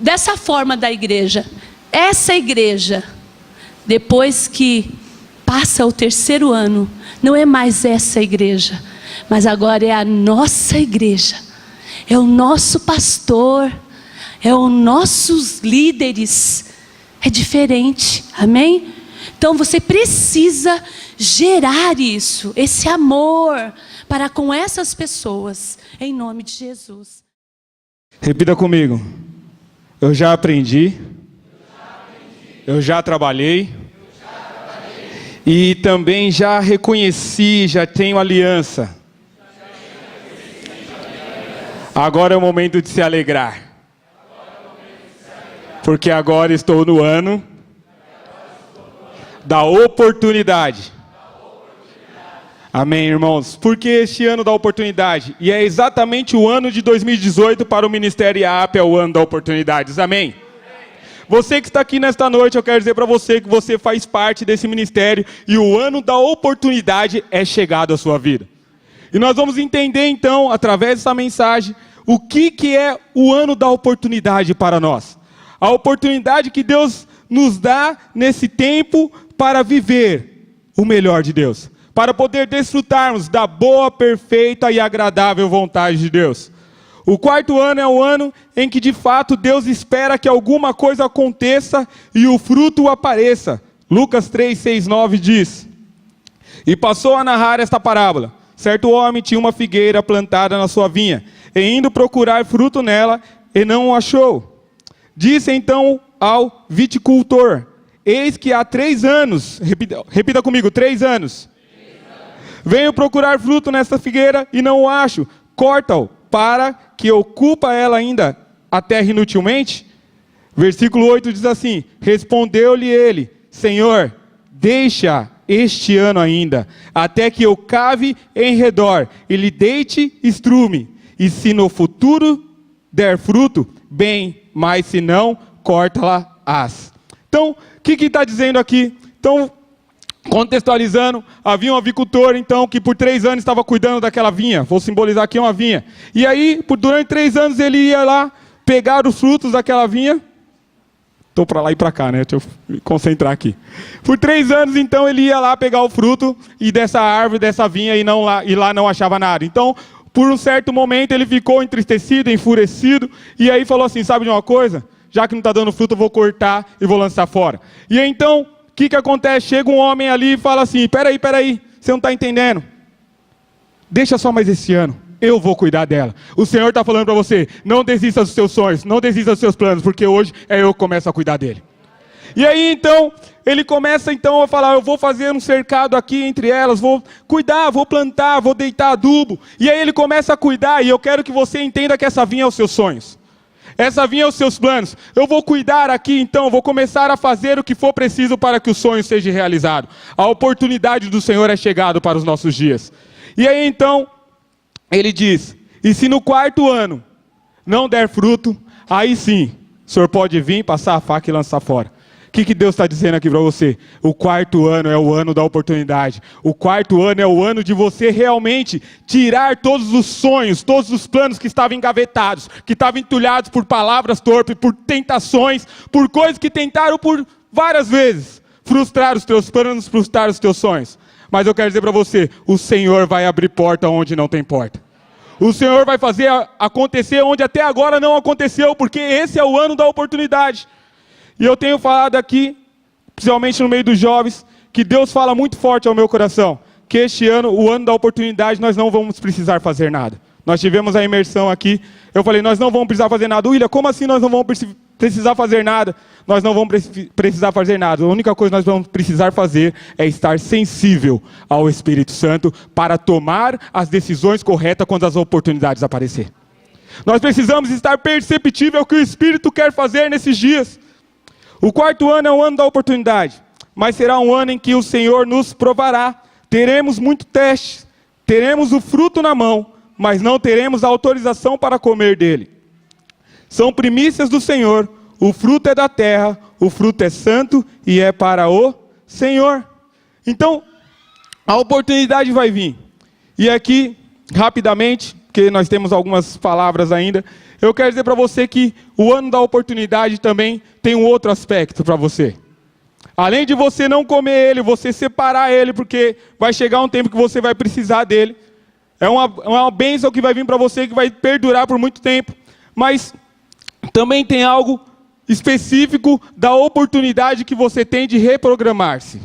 dessa forma da igreja. Essa igreja, depois que passa o terceiro ano, não é mais essa igreja, mas agora é a nossa igreja. É o nosso pastor, é os nossos líderes. É diferente, amém? Então você precisa gerar isso, esse amor para com essas pessoas, em nome de Jesus.
Repita comigo. Eu já aprendi, eu já trabalhei, e também já reconheci, já tenho aliança. Agora é o momento de se alegrar. Porque agora estou no ano da oportunidade. Amém, irmãos? Porque este ano da oportunidade, e é exatamente o ano de 2018 para o Ministério IAP, é o ano da oportunidades. Amém? Você que está aqui nesta noite, eu quero dizer para você que você faz parte desse ministério e o ano da oportunidade é chegado à sua vida. E nós vamos entender então, através dessa mensagem, o que é o ano da oportunidade para nós. A oportunidade que Deus nos dá nesse tempo para viver o melhor de Deus. Para poder desfrutarmos da boa, perfeita e agradável vontade de Deus. O quarto ano é o ano em que de fato Deus espera que alguma coisa aconteça e o fruto apareça. Lucas 3, 6, 9 diz: E passou a narrar esta parábola. Certo homem tinha uma figueira plantada na sua vinha, e indo procurar fruto nela, e não o achou. Disse então ao viticultor: Eis que há 3 anos, repita comigo, 3 anos. Venho procurar fruto nessa figueira e não o acho. Corta-o, para que ocupa ela ainda a terra inutilmente? Versículo 8 diz assim: Respondeu-lhe ele: Senhor, deixa este ano ainda, até que eu cave em redor, e lhe deite estrume. E se no futuro der fruto, bem, mas se não, corta-la-ás. Então, o que está dizendo aqui? Então, contextualizando, havia um avicultor, então, que por 3 anos estava cuidando daquela vinha. Vou simbolizar aqui uma vinha. E aí, durante 3 anos, ele ia lá pegar os frutos daquela vinha. Estou para lá e para cá, né? Deixa eu me concentrar aqui. Por 3 anos, então, ele ia lá pegar o fruto e dessa árvore, dessa vinha, e lá não achava nada. Então, por um certo momento, ele ficou entristecido, enfurecido, e aí falou assim: sabe de uma coisa? Já que não está dando fruto, eu vou cortar e vou lançar fora. E aí, então, o que acontece? Chega um homem ali e fala assim: peraí, você não está entendendo. Deixa só mais esse ano, eu vou cuidar dela. O Senhor está falando para você: não desista dos seus sonhos, não desista dos seus planos, porque hoje eu que começo a cuidar dele. E aí então, ele começa então a falar: eu vou fazer um cercado aqui entre elas, vou cuidar, vou plantar, vou deitar adubo. E aí ele começa a cuidar, e eu quero que você entenda que essa vinha é os seus sonhos. Essa vinha os seus planos. Eu vou cuidar aqui então, vou começar a fazer o que for preciso para que o sonho seja realizado. A oportunidade do Senhor é chegada para os nossos dias. E aí então, ele diz: e se no 4º ano não der fruto, aí sim, o Senhor pode vir, passar a faca e lançar fora. O que Deus está dizendo aqui para você? O 4º ano é o ano da oportunidade. O 4º ano é o ano de você realmente tirar todos os sonhos, todos os planos que estavam engavetados, que estavam entulhados por palavras torpes, por tentações, por coisas que tentaram por várias vezes frustrar os teus planos, frustrar os teus sonhos. Mas eu quero dizer para você: o Senhor vai abrir porta onde não tem porta. O Senhor vai fazer acontecer onde até agora não aconteceu, porque esse é o ano da oportunidade. E eu tenho falado aqui, principalmente no meio dos jovens, que Deus fala muito forte ao meu coração, que este ano, o ano da oportunidade, nós não vamos precisar fazer nada. Nós tivemos a imersão aqui, eu falei: nós não vamos precisar fazer nada. William, como assim nós não vamos precisar fazer nada? Nós não vamos precisar fazer nada. A única coisa que nós vamos precisar fazer é estar sensível ao Espírito Santo para tomar as decisões corretas quando as oportunidades aparecerem. Nós precisamos estar perceptível ao que o Espírito quer fazer nesses dias. O 4º ano é o ano da oportunidade, mas será um ano em que o Senhor nos provará. Teremos muito testes, teremos o fruto na mão, mas não teremos a autorização para comer dele. São primícias do Senhor, o fruto é da terra, o fruto é santo e é para o Senhor. Então, a oportunidade vai vir. E aqui, rapidamente, porque nós temos algumas palavras ainda, eu quero dizer para você que o ano da oportunidade também tem um outro aspecto para você. Além de você não comer ele, você separar ele, porque vai chegar um tempo que você vai precisar dele. É uma bênção que vai vir para você, que vai perdurar por muito tempo. Mas também tem algo específico da oportunidade que você tem de reprogramar-se.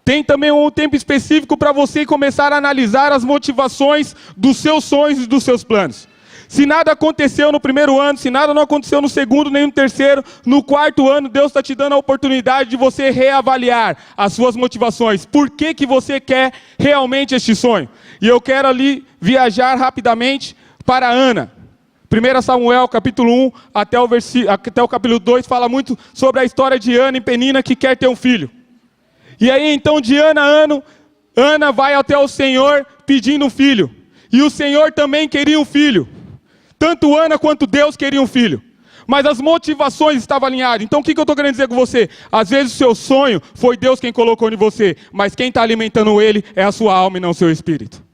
Tem também um tempo específico para você começar a analisar as motivações dos seus sonhos e dos seus planos. Se nada aconteceu no 1º ano, se nada não aconteceu no 2º, nem no 3º, no 4º ano, Deus está te dando a oportunidade de você reavaliar as suas motivações. Por que você quer realmente este sonho? E eu quero ali viajar rapidamente para Ana. 1 Samuel, capítulo 1, até o capítulo 2, fala muito sobre a história de Ana e Penina, que quer ter um filho. E aí, então, de ano a ano, Ana vai até o Senhor pedindo um filho. E o Senhor também queria um filho. Tanto Ana quanto Deus queriam um filho. Mas as motivações estavam alinhadas. Então o que eu estou querendo dizer com você? Às vezes o seu sonho foi Deus quem colocou em você. Mas quem está alimentando ele é a sua alma e não o seu espírito.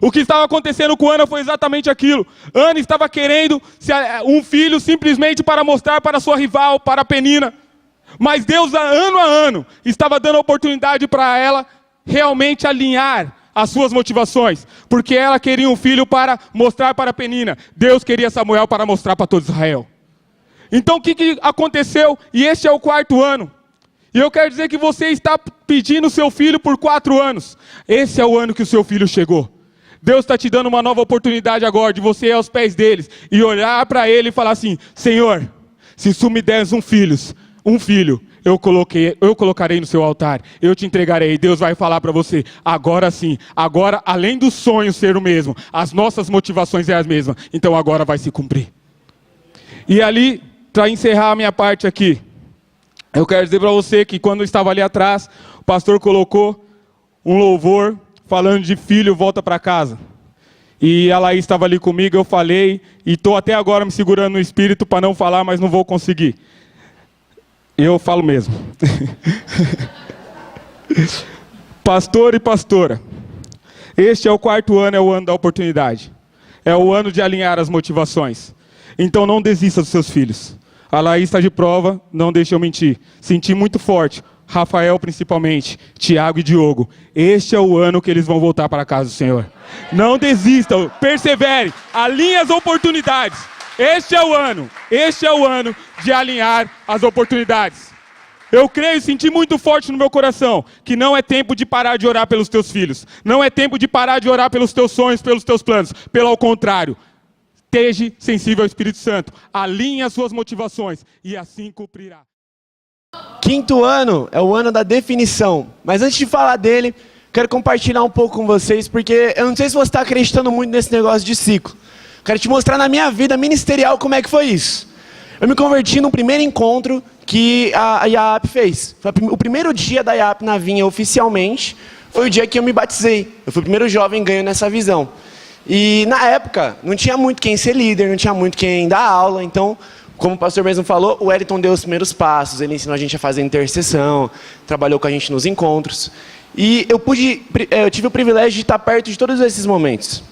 O que estava acontecendo com Ana foi exatamente aquilo. Ana estava querendo um filho simplesmente para mostrar para sua rival, para Penina. Mas Deus, ano a ano, estava dando a oportunidade para ela realmente alinhar as suas motivações. Porque ela queria um filho para mostrar para Penina. Deus queria Samuel para mostrar para todo Israel. Então o que aconteceu? E este é o 4º ano. E eu quero dizer que você está pedindo seu filho por 4 anos. Esse é o ano que o seu filho chegou. Deus está te dando uma nova oportunidade agora de você ir aos pés deles e olhar para ele e falar assim: Senhor, se tu me deres um filho, eu colocarei no seu altar, eu te entregarei. Deus vai falar para você: agora sim, agora além do sonho ser o mesmo, as nossas motivações é as mesmas, então agora vai se cumprir. E ali, para encerrar a minha parte aqui, eu quero dizer para você que quando eu estava ali atrás, o pastor colocou um louvor falando de filho volta para casa. E a Laís estava ali comigo, eu falei, e estou até agora me segurando no espírito para não falar, mas não vou conseguir. Eu falo mesmo. Pastor e pastora, este é o 4º ano, é o ano da oportunidade. É o ano de alinhar as motivações. Então não desista dos seus filhos. A Laís está de prova, não deixe eu mentir. Senti muito forte, Rafael principalmente, Tiago e Diogo. Este é o ano que eles vão voltar para a casa do Senhor. Não desistam, persevere, alinhe as oportunidades. Este é o ano de alinhar as oportunidades. Eu creio e senti muito forte no meu coração que não é tempo de parar de orar pelos teus filhos. Não é tempo de parar de orar pelos teus sonhos, pelos teus planos. Pelo contrário, esteja sensível ao Espírito Santo. Alinhe as suas motivações e assim cumprirá.
5º ano é o ano da definição. Mas antes de falar dele, quero compartilhar um pouco com vocês, porque eu não sei se você está acreditando muito nesse negócio de ciclo. Quero te mostrar na minha vida ministerial como é que foi isso. Eu me converti no primeiro encontro que a IAP fez. Foi o primeiro dia da IAP na Vinha oficialmente, foi o dia que eu me batizei. Eu fui o primeiro jovem ganho nessa visão. E na época, não tinha muito quem ser líder, não tinha muito quem dar aula, então, como o pastor mesmo falou, o Wellington deu os primeiros passos, ele ensinou a gente a fazer intercessão, trabalhou com a gente nos encontros. E eu tive o privilégio de estar perto de todos esses momentos.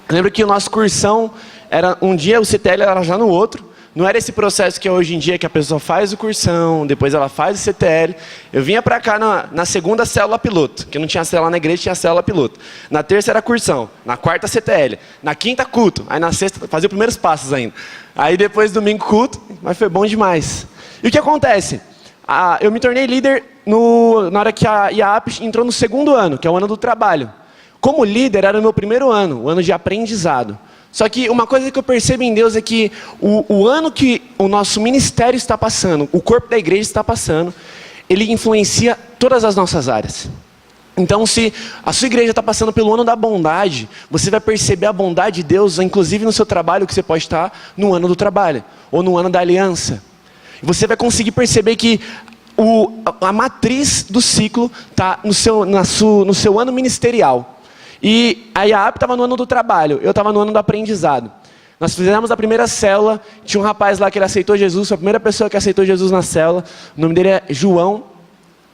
Eu lembro que o nosso cursão era um dia, o CTL era já no outro. Não era esse processo que é hoje em dia, que a pessoa faz o cursão, depois ela faz o CTL. Eu vinha para cá na segunda célula piloto, que não tinha célula na igreja, tinha célula piloto. Na terça era cursão, na quarta CTL, na quinta culto, aí na sexta fazia os primeiros passos ainda. Aí depois domingo culto, mas foi bom demais. E o que acontece? Eu me tornei líder na hora que a IAP entrou no 2º ano, que é o ano do trabalho. Como líder era o meu primeiro ano, o ano de aprendizado. Só que uma coisa que eu percebo em Deus é que o ano que o nosso ministério está passando, o corpo da igreja está passando, ele influencia todas as nossas áreas. Então, se a sua igreja está passando pelo ano da bondade, você vai perceber a bondade de Deus, inclusive no seu trabalho, que você pode estar no ano do trabalho, ou no ano da aliança. E você vai conseguir perceber que a matriz do ciclo está no seu ano ministerial. E a IAP estava no ano do trabalho, eu estava no ano do aprendizado. Nós fizemos a primeira célula, tinha um rapaz lá que ele aceitou Jesus, foi a primeira pessoa que aceitou Jesus na célula, o nome dele é João.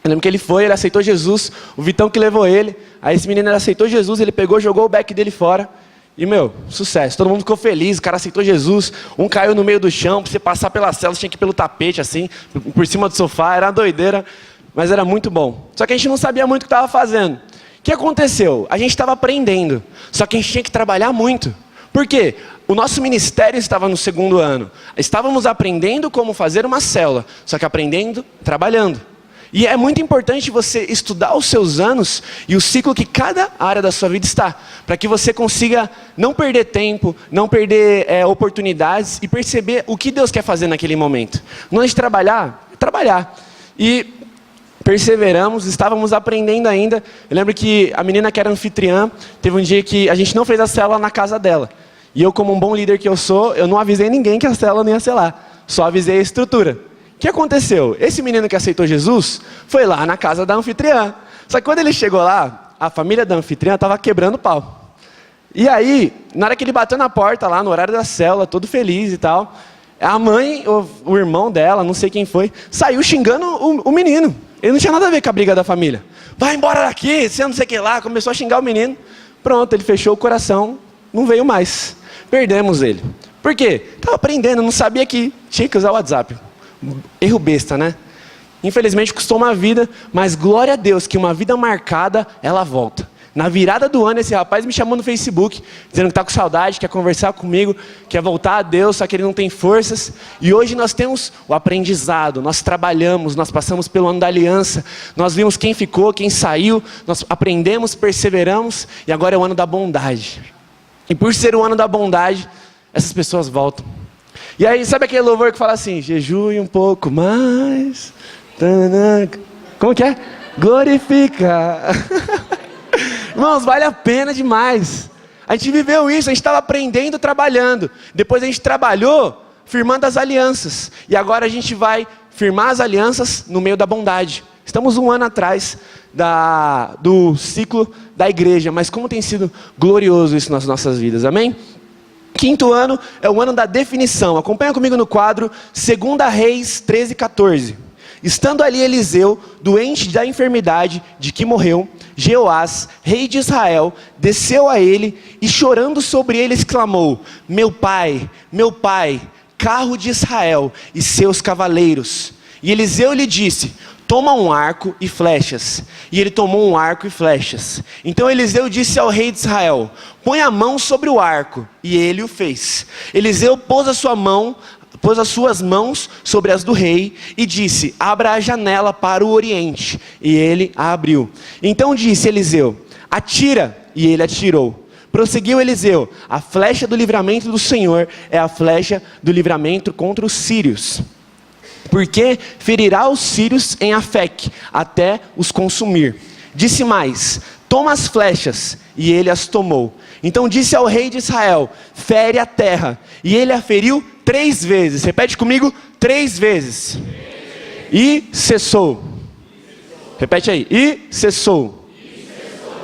Eu lembro que ele aceitou Jesus, o Vitão que levou ele, aí esse menino ele aceitou Jesus, ele pegou, jogou o back dele fora, e sucesso, todo mundo ficou feliz, o cara aceitou Jesus, um caiu no meio do chão, para você passar pela célula, você tinha que ir pelo tapete assim, por cima do sofá, era uma doideira, mas era muito bom. Só que a gente não sabia muito o que estava fazendo. O que aconteceu? A gente estava aprendendo, só que a gente tinha que trabalhar muito. Por quê? O nosso ministério estava no 2º ano. Estávamos aprendendo como fazer uma célula, só que aprendendo, trabalhando. E é muito importante você estudar os seus anos e o ciclo que cada área da sua vida está, para que você consiga não perder tempo, não perder oportunidades e perceber o que Deus quer fazer naquele momento. Não é de trabalhar, é trabalhar. E perseveramos, estávamos aprendendo ainda. Eu lembro que a menina que era anfitriã, teve um dia que a gente não fez a célula na casa dela. E eu, como um bom líder que eu sou, eu não avisei ninguém que a célula não ia ser lá. Só avisei a estrutura. O que aconteceu? Esse menino que aceitou Jesus foi lá na casa da anfitriã. Só que quando ele chegou lá, a família da anfitriã estava quebrando pau. E aí, na hora que ele bateu na porta lá, no horário da célula, todo feliz e tal, a mãe, o irmão dela, não sei quem foi, saiu xingando o menino. Ele não tinha nada a ver com a briga da família. Vai embora daqui, você não sei o que lá. Começou a xingar o menino. Pronto, ele fechou o coração, não veio mais. Perdemos ele. Por quê? Estava aprendendo, não sabia que tinha que usar o WhatsApp. Erro besta, né? Infelizmente custou uma vida, mas glória a Deus que uma vida marcada, ela volta. Na virada do ano, esse rapaz me chamou no Facebook, dizendo que está com saudade, quer conversar comigo, quer voltar a Deus, só que ele não tem forças. E hoje nós temos o aprendizado, nós trabalhamos, nós passamos pelo ano da aliança, nós vimos quem ficou, quem saiu, nós aprendemos, perseveramos, e agora é o ano da bondade. E por ser o ano da bondade, essas pessoas voltam. E aí, sabe aquele louvor que fala assim, jejue um pouco mais, como que é? Glorifica. Irmãos, vale a pena demais. A gente viveu isso, a gente estava aprendendo, trabalhando. Depois a gente trabalhou, firmando as alianças. E agora a gente vai firmar as alianças no meio da bondade. Estamos um ano atrás do ciclo da igreja, mas como tem sido glorioso isso nas nossas vidas, amém? Quinto ano é o ano da definição. Acompanha comigo no quadro 2 Reis 13:14. Estando ali Eliseu, doente da enfermidade de que morreu, Jeoás, rei de Israel, desceu a ele e chorando sobre ele exclamou, meu pai, carro de Israel e seus cavaleiros. E Eliseu lhe disse, toma um arco e flechas. E ele tomou um arco e flechas. Então Eliseu disse ao rei de Israel, põe a mão sobre o arco. E ele o fez. Eliseu pôs as suas mãos sobre as do rei e disse, abra a janela para o oriente. E ele a abriu. Então disse Eliseu, atira. E ele atirou. Prosseguiu Eliseu, a flecha do livramento do Senhor é a flecha do livramento contra os sírios. Porque ferirá os sírios em Afec, até os consumir. Disse mais, toma as flechas. E ele as tomou. Então disse ao rei de Israel, fere a terra. E ele a feriu 3 vezes. Repete comigo, 3 vezes. E cessou. Repete aí, e cessou.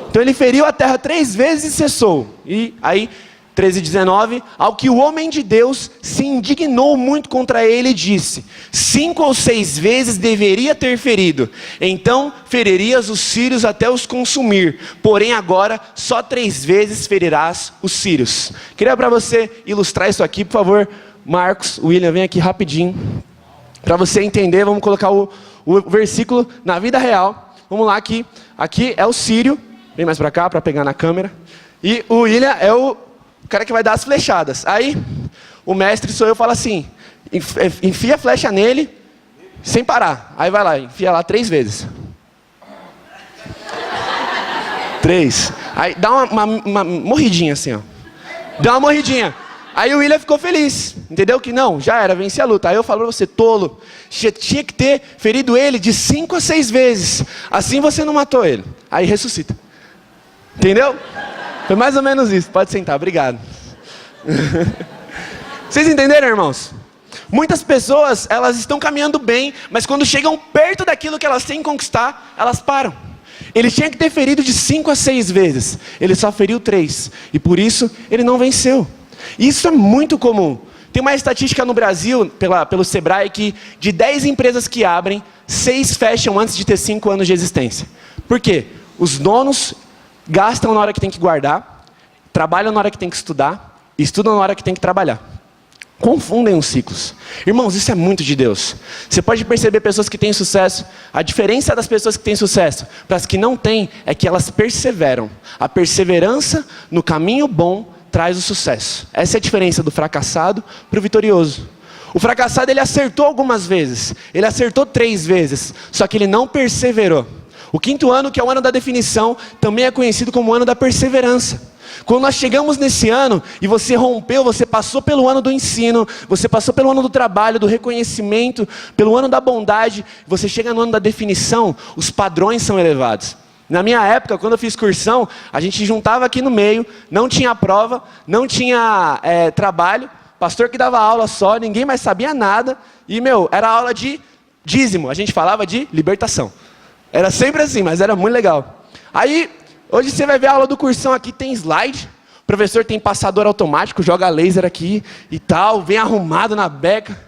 Então ele feriu a terra 3 vezes e cessou. E aí, 13:19, ao que o homem de Deus se indignou muito contra ele e disse, 5 ou 6 vezes deveria ter ferido, então feririas os sírios até os consumir, porém agora só 3 vezes ferirás os sírios. Queria para você ilustrar isso aqui, por favor, Marcos, William, vem aqui rapidinho, para você entender, vamos colocar o versículo na vida real, vamos lá aqui é o sírio, vem mais para cá para pegar na câmera, e o William é o cara que vai dar as flechadas. Aí, o mestre sou eu, falo assim, enfia a flecha nele, sem parar. Aí vai lá, enfia lá 3 vezes. 3. Aí dá uma morridinha assim, ó. Dá uma morridinha. Aí o William ficou feliz, entendeu? Que não, já era, venci a luta. Aí eu falo pra você, tolo, tinha que ter ferido ele de 5 a 6 vezes. Assim você não matou ele. Aí ressuscita. Entendeu? Foi mais ou menos isso. Pode sentar, obrigado. Vocês entenderam, irmãos? Muitas pessoas, elas estão caminhando bem, mas quando chegam perto daquilo que elas têm que conquistar, elas param. Ele tinha que ter ferido de 5 a 6 vezes. Ele só feriu 3. E por isso, ele não venceu. Isso é muito comum. Tem uma estatística no Brasil, pelo Sebrae, que de 10 empresas que abrem, 6 fecham antes de ter 5 anos de existência. Por quê? Os donos gastam na hora que tem que guardar, trabalham na hora que tem que estudar, e estudam na hora que tem que trabalhar. Confundem os ciclos. Irmãos, isso é muito de Deus. Você pode perceber pessoas que têm sucesso. A diferença das pessoas que têm sucesso para as que não têm é que elas perseveram. A perseverança no caminho bom traz o sucesso. Essa é a diferença do fracassado para o vitorioso. O fracassado, ele acertou algumas vezes. Ele acertou 3 vezes. Só que ele não perseverou. O 5º ano, que é o ano da definição, também é conhecido como o ano da perseverança. Quando nós chegamos nesse ano, e você rompeu, você passou pelo ano do ensino, você passou pelo ano do trabalho, do reconhecimento, pelo ano da bondade, você chega no ano da definição, os padrões são elevados. Na minha época, quando eu fiz excursão, a gente juntava aqui no meio, não tinha prova, não tinha trabalho, pastor que dava aula só, ninguém mais sabia nada, e era aula de dízimo, a gente falava de libertação. Era sempre assim, mas era muito legal. Aí, hoje você vai ver a aula do cursão aqui, tem slide. O professor tem passador automático, joga laser aqui e tal, vem arrumado na beca.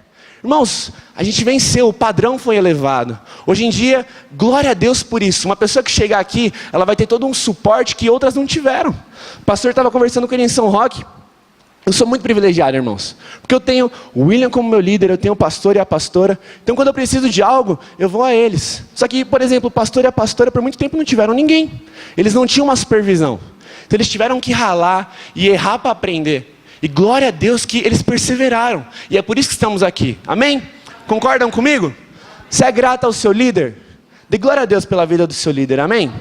Irmãos, a gente venceu, o padrão foi elevado. Hoje em dia, glória a Deus por isso. Uma pessoa que chegar aqui, ela vai ter todo um suporte que outras não tiveram. O pastor estava conversando com ele em São Roque. Eu sou muito privilegiado, irmãos. Porque eu tenho o William como meu líder, eu tenho o pastor e a pastora. Então, quando eu preciso de algo, eu vou a eles. Só que, por exemplo, o pastor e a pastora, por muito tempo, não tiveram ninguém. Eles não tinham uma supervisão. Então, eles tiveram que ralar e errar para aprender. E glória a Deus que eles perseveraram. E é por isso que estamos aqui. Amém? Concordam comigo? Você é grato ao seu líder? Dê glória a Deus pela vida do seu líder. Amém?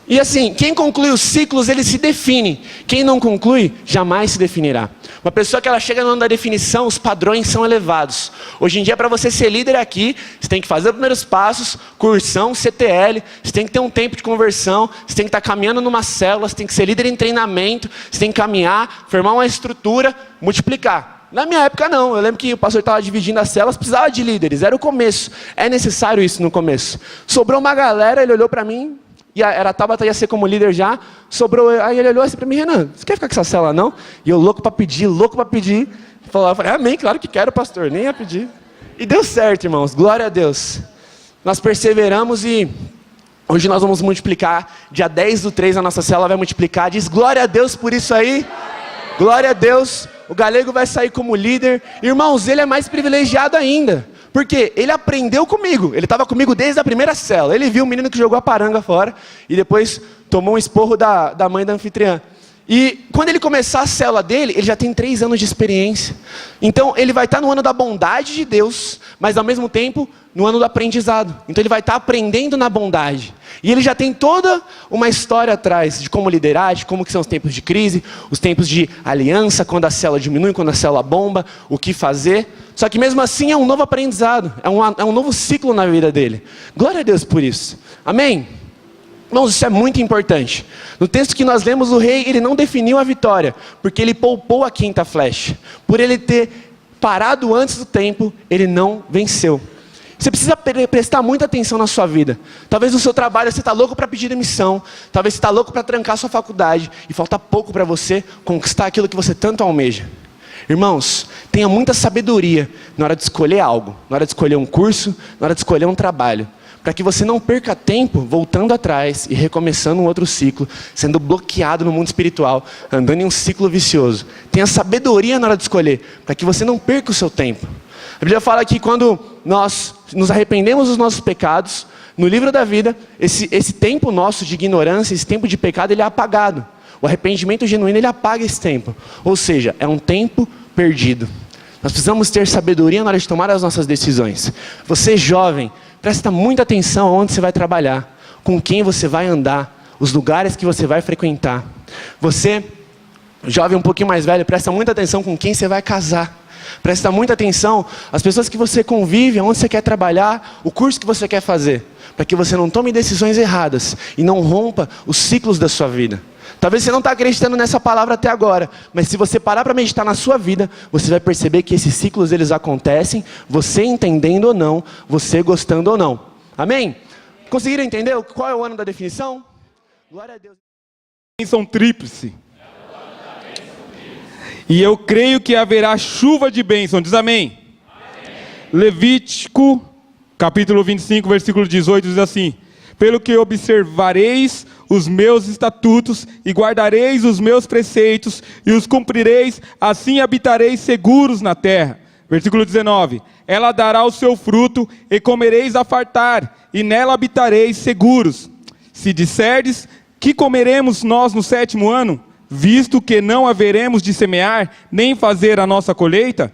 E assim, quem conclui os ciclos, ele se define. Quem não conclui, jamais se definirá. Uma pessoa que ela chega no ano da definição, os padrões são elevados. Hoje em dia, para você ser líder aqui, você tem que fazer os primeiros passos, cursão, CTL, você tem que ter um tempo de conversão, você tem que estar caminhando numa célula, você tem que ser líder em treinamento, você tem que caminhar, formar uma estrutura, multiplicar. Na minha época não, eu lembro que o pastor estava dividindo as células, precisava de líderes, era o começo. É necessário isso no começo. Sobrou uma galera, ele olhou para mim, e a Tabata ia ser como líder já, sobrou, aí ele olhou assim para mim, Renan, você quer ficar com essa célula não? E eu louco para pedir, falei, amém, claro que quero, pastor, nem ia pedir. E deu certo, irmãos, glória a Deus. Nós perseveramos e hoje nós vamos multiplicar, dia 10/3 a nossa célula vai multiplicar, diz glória a Deus por isso aí, glória a Deus, o Galego vai sair como líder, irmãos, ele é mais privilegiado ainda. Porque ele aprendeu comigo, ele estava comigo desde a primeira célula. Ele viu o menino que jogou a paranga fora e depois tomou um esporro da mãe da anfitriã. E quando ele começar a célula dele, ele já tem 3 anos de experiência. Então ele vai estar no ano da bondade de Deus, mas ao mesmo tempo no ano do aprendizado. Então ele vai estar aprendendo na bondade. E ele já tem toda uma história atrás de como liderar, de como que são os tempos de crise, os tempos de aliança, quando a célula diminui, quando a célula bomba, o que fazer. Só que mesmo assim é um novo aprendizado, é um novo ciclo na vida dele. Glória a Deus por isso. Amém? Irmãos, isso é muito importante. No texto que nós lemos, o rei, ele não definiu a vitória, porque ele poupou a 5ª flecha. Por ele ter parado antes do tempo, ele não venceu. Você precisa prestar muita atenção na sua vida. Talvez no seu trabalho você está louco para pedir demissão. Talvez você está louco para trancar sua faculdade. E falta pouco para você conquistar aquilo que você tanto almeja. Irmãos, tenha muita sabedoria na hora de escolher algo. Na hora de escolher um curso, na hora de escolher um trabalho. Para que você não perca tempo voltando atrás e recomeçando um outro ciclo, sendo bloqueado no mundo espiritual, andando em um ciclo vicioso. Tenha sabedoria na hora de escolher, para que você não perca o seu tempo. A Bíblia fala que quando nós nos arrependemos dos nossos pecados, no livro da vida, esse tempo nosso de ignorância, esse tempo de pecado, ele é apagado. O arrependimento genuíno, ele apaga esse tempo. Ou seja, é um tempo perdido. Nós precisamos ter sabedoria na hora de tomar as nossas decisões. Você jovem, presta muita atenção aonde você vai trabalhar, com quem você vai andar, os lugares que você vai frequentar. Você, jovem um pouquinho mais velho, presta muita atenção com quem você vai casar. Presta muita atenção às pessoas que você convive, aonde você quer trabalhar, o curso que você quer fazer, para que você não tome decisões erradas e não rompa os ciclos da sua vida. Talvez você não está acreditando nessa palavra até agora, mas se você parar para meditar na sua vida, você vai perceber que esses ciclos eles acontecem, você entendendo ou não, você gostando ou não. Amém? Conseguiram entender qual é o ano da definição? Glória a Deus.
Bênção tríplice. E eu creio que haverá chuva de bênção. Diz amém. Amém. Levítico, capítulo 25, versículo 18, diz assim: pelo que observareis os meus estatutos e guardareis os meus preceitos e os cumprireis, assim habitareis seguros na terra. Versículo 19: ela dará o seu fruto e comereis a fartar, e nela habitareis seguros. Se disserdes, que comeremos nós no 7º ano? Visto que não haveremos de semear, nem fazer a nossa colheita?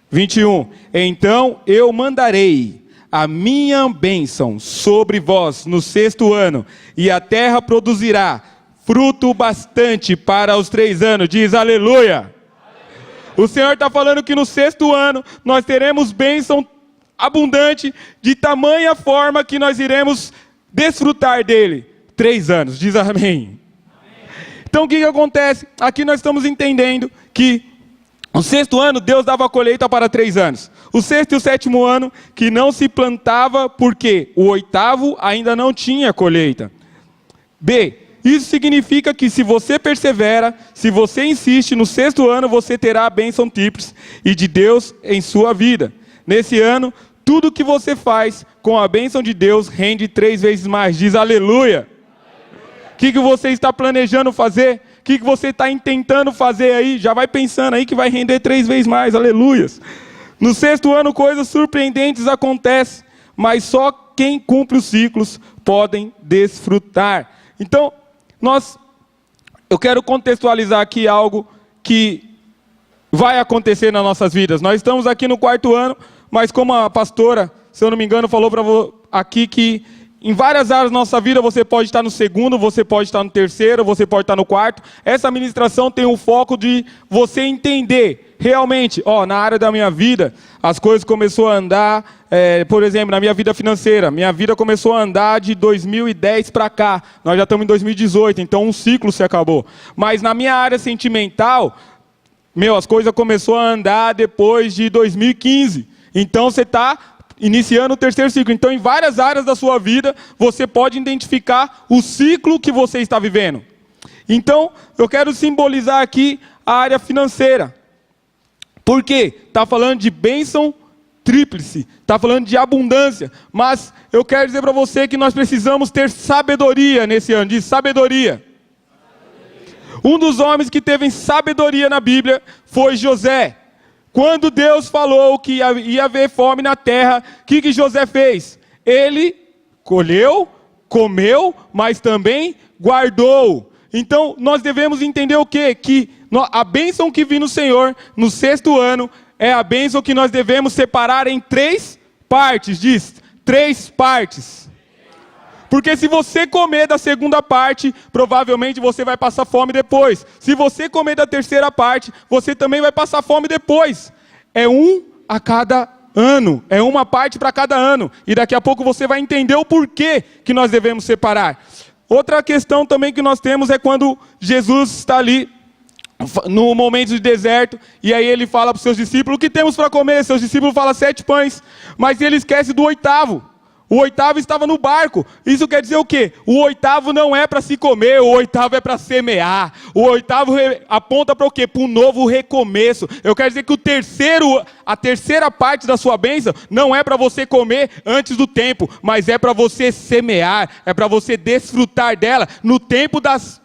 21. Então eu mandarei a minha bênção sobre vós no 6º ano, e a terra produzirá fruto bastante para os 3 anos. Diz aleluia. O Senhor está falando que no 6º ano nós teremos bênção abundante, de tamanha forma que nós iremos desfrutar dele. 3 anos. Diz amém. Então o que acontece? Aqui nós estamos entendendo que no 6º ano Deus dava a colheita para 3 anos. O 6º e o 7º ano que não se plantava porque o 8º ainda não tinha colheita. B, isso significa que se você persevera, se você insiste, no 6º ano você terá a bênção tríplice e de Deus em sua vida. Nesse ano, tudo que você faz com a bênção de Deus rende 3 vezes mais. Diz aleluia. O que você está planejando fazer? O que você está intentando fazer aí? Já vai pensando aí que vai render 3 vezes mais. Aleluias. No 6º ano, coisas surpreendentes acontecem, mas só quem cumpre os ciclos podem desfrutar. Então, eu quero contextualizar aqui algo que vai acontecer nas nossas vidas. Nós estamos aqui no 4º ano, mas como a pastora, se eu não me engano, falou para aqui que em várias áreas da nossa vida você pode estar no 2º, você pode estar no 3º, você pode estar no 4º. Essa ministração tem o foco de você entender realmente, na área da minha vida, as coisas começaram a andar, por exemplo, na minha vida financeira. Minha vida começou a andar de 2010 para cá. Nós já estamos em 2018, então um ciclo se acabou. Mas na minha área sentimental, as coisas começaram a andar depois de 2015. Então você está iniciando o 3º ciclo. Então, em várias áreas da sua vida, você pode identificar o ciclo que você está vivendo. Então, eu quero simbolizar aqui a área financeira. Por quê? Está falando de bênção tríplice, está falando de abundância. Mas eu quero dizer para você que nós precisamos ter sabedoria nesse ano. Diz sabedoria. Um dos homens que teve sabedoria na Bíblia foi José. Quando Deus falou que ia haver fome na terra, o que José fez? Ele colheu, comeu, mas também guardou. Então, nós devemos entender o quê? Que a bênção que vem no Senhor, no 6º ano, é a bênção que nós devemos separar em 3 partes. Diz, 3 partes. Porque se você comer da 2ª parte, provavelmente você vai passar fome depois. Se você comer da 3ª parte, você também vai passar fome depois. É 1 a cada ano. É uma parte para cada ano. E daqui a pouco você vai entender o porquê que nós devemos separar. Outra questão também que nós temos é quando Jesus está ali no momento de deserto, e aí ele fala para os seus discípulos, o que temos para comer? Seus discípulos falam 7 pães, mas ele esquece do 8º. O 8º estava no barco. Isso quer dizer o quê? O 8º não é para se comer, o 8º é para semear. O 8º aponta para o quê? Para um novo recomeço. Eu quero dizer que a 3ª parte da sua bênção não é para você comer antes do tempo, mas é para você semear, é para você desfrutar dela no tempo das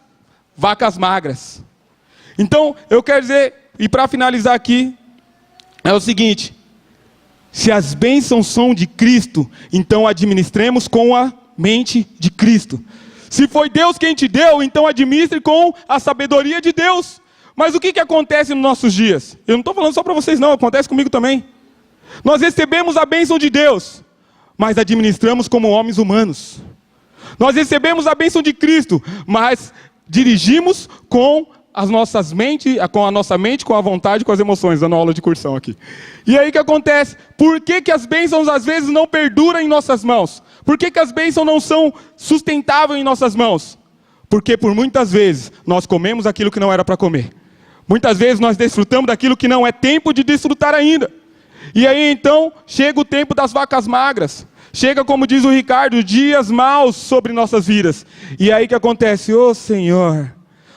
vacas magras. Então, eu quero dizer, e para finalizar aqui, é o seguinte: se as bênçãos são de Cristo, então administremos com a mente de Cristo. Se foi Deus quem te deu, então administre com a sabedoria de Deus. Mas o que acontece nos nossos dias? Eu não estou falando só para vocês não, acontece comigo também. Nós recebemos a bênção de Deus, mas administramos como homens humanos. Nós recebemos a bênção de Cristo, mas dirigimos com a nossa mente, com a vontade, com as emoções, dando aula de cursão aqui. E aí o que acontece? Por que as bênçãos às vezes não perduram em nossas mãos? Por que as bênçãos não são sustentáveis em nossas mãos? Porque por muitas vezes nós comemos aquilo que não era para comer. Muitas vezes nós desfrutamos daquilo que não é tempo de desfrutar ainda. E aí então chega o tempo das vacas magras. Chega, como diz o Ricardo, dias maus sobre nossas vidas. E aí o que acontece? Ô Senhor,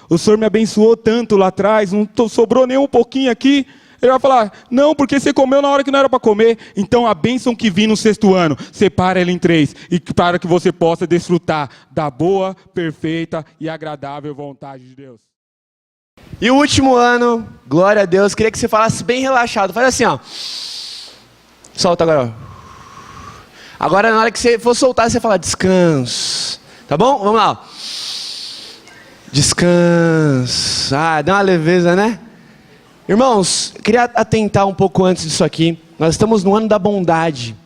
o Senhor me abençoou tanto lá atrás, não sobrou nem um pouquinho aqui. Ele vai falar, não, porque você comeu na hora que não era para comer. Então a bênção que vem no 6º ano, separa ela em 3, e para que você possa desfrutar da boa, perfeita e agradável vontade de Deus.
E o último ano, glória a Deus, queria que você falasse bem relaxado. Faz assim, ó. Solta agora, ó. Agora na hora que você for soltar, você fala descanso. Tá bom? Vamos lá, ó. Descanso. Dá uma leveza, né? Irmãos, queria atentar um pouco antes disso aqui. Nós estamos no ano da bondade,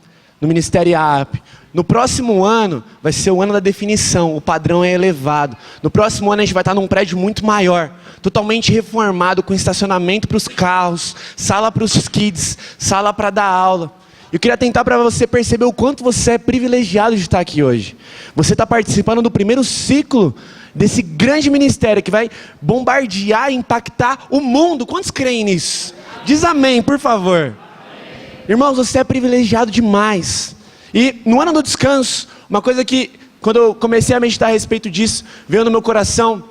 no Ministério IAP. No próximo ano, vai ser o ano da definição, o padrão é elevado. No próximo ano a gente vai estar num prédio muito maior, totalmente reformado, com estacionamento para os carros, sala para os kids, sala para dar aula. Eu queria tentar para você perceber o quanto você é privilegiado de estar aqui hoje. Você está participando do primeiro ciclo desse grande ministério que vai bombardear e impactar o mundo. Quantos creem nisso? Diz amém, por favor. Amém. Irmãos, você é privilegiado demais. E no ano do descanso, uma coisa que, quando eu comecei a meditar a respeito disso, veio no meu coração,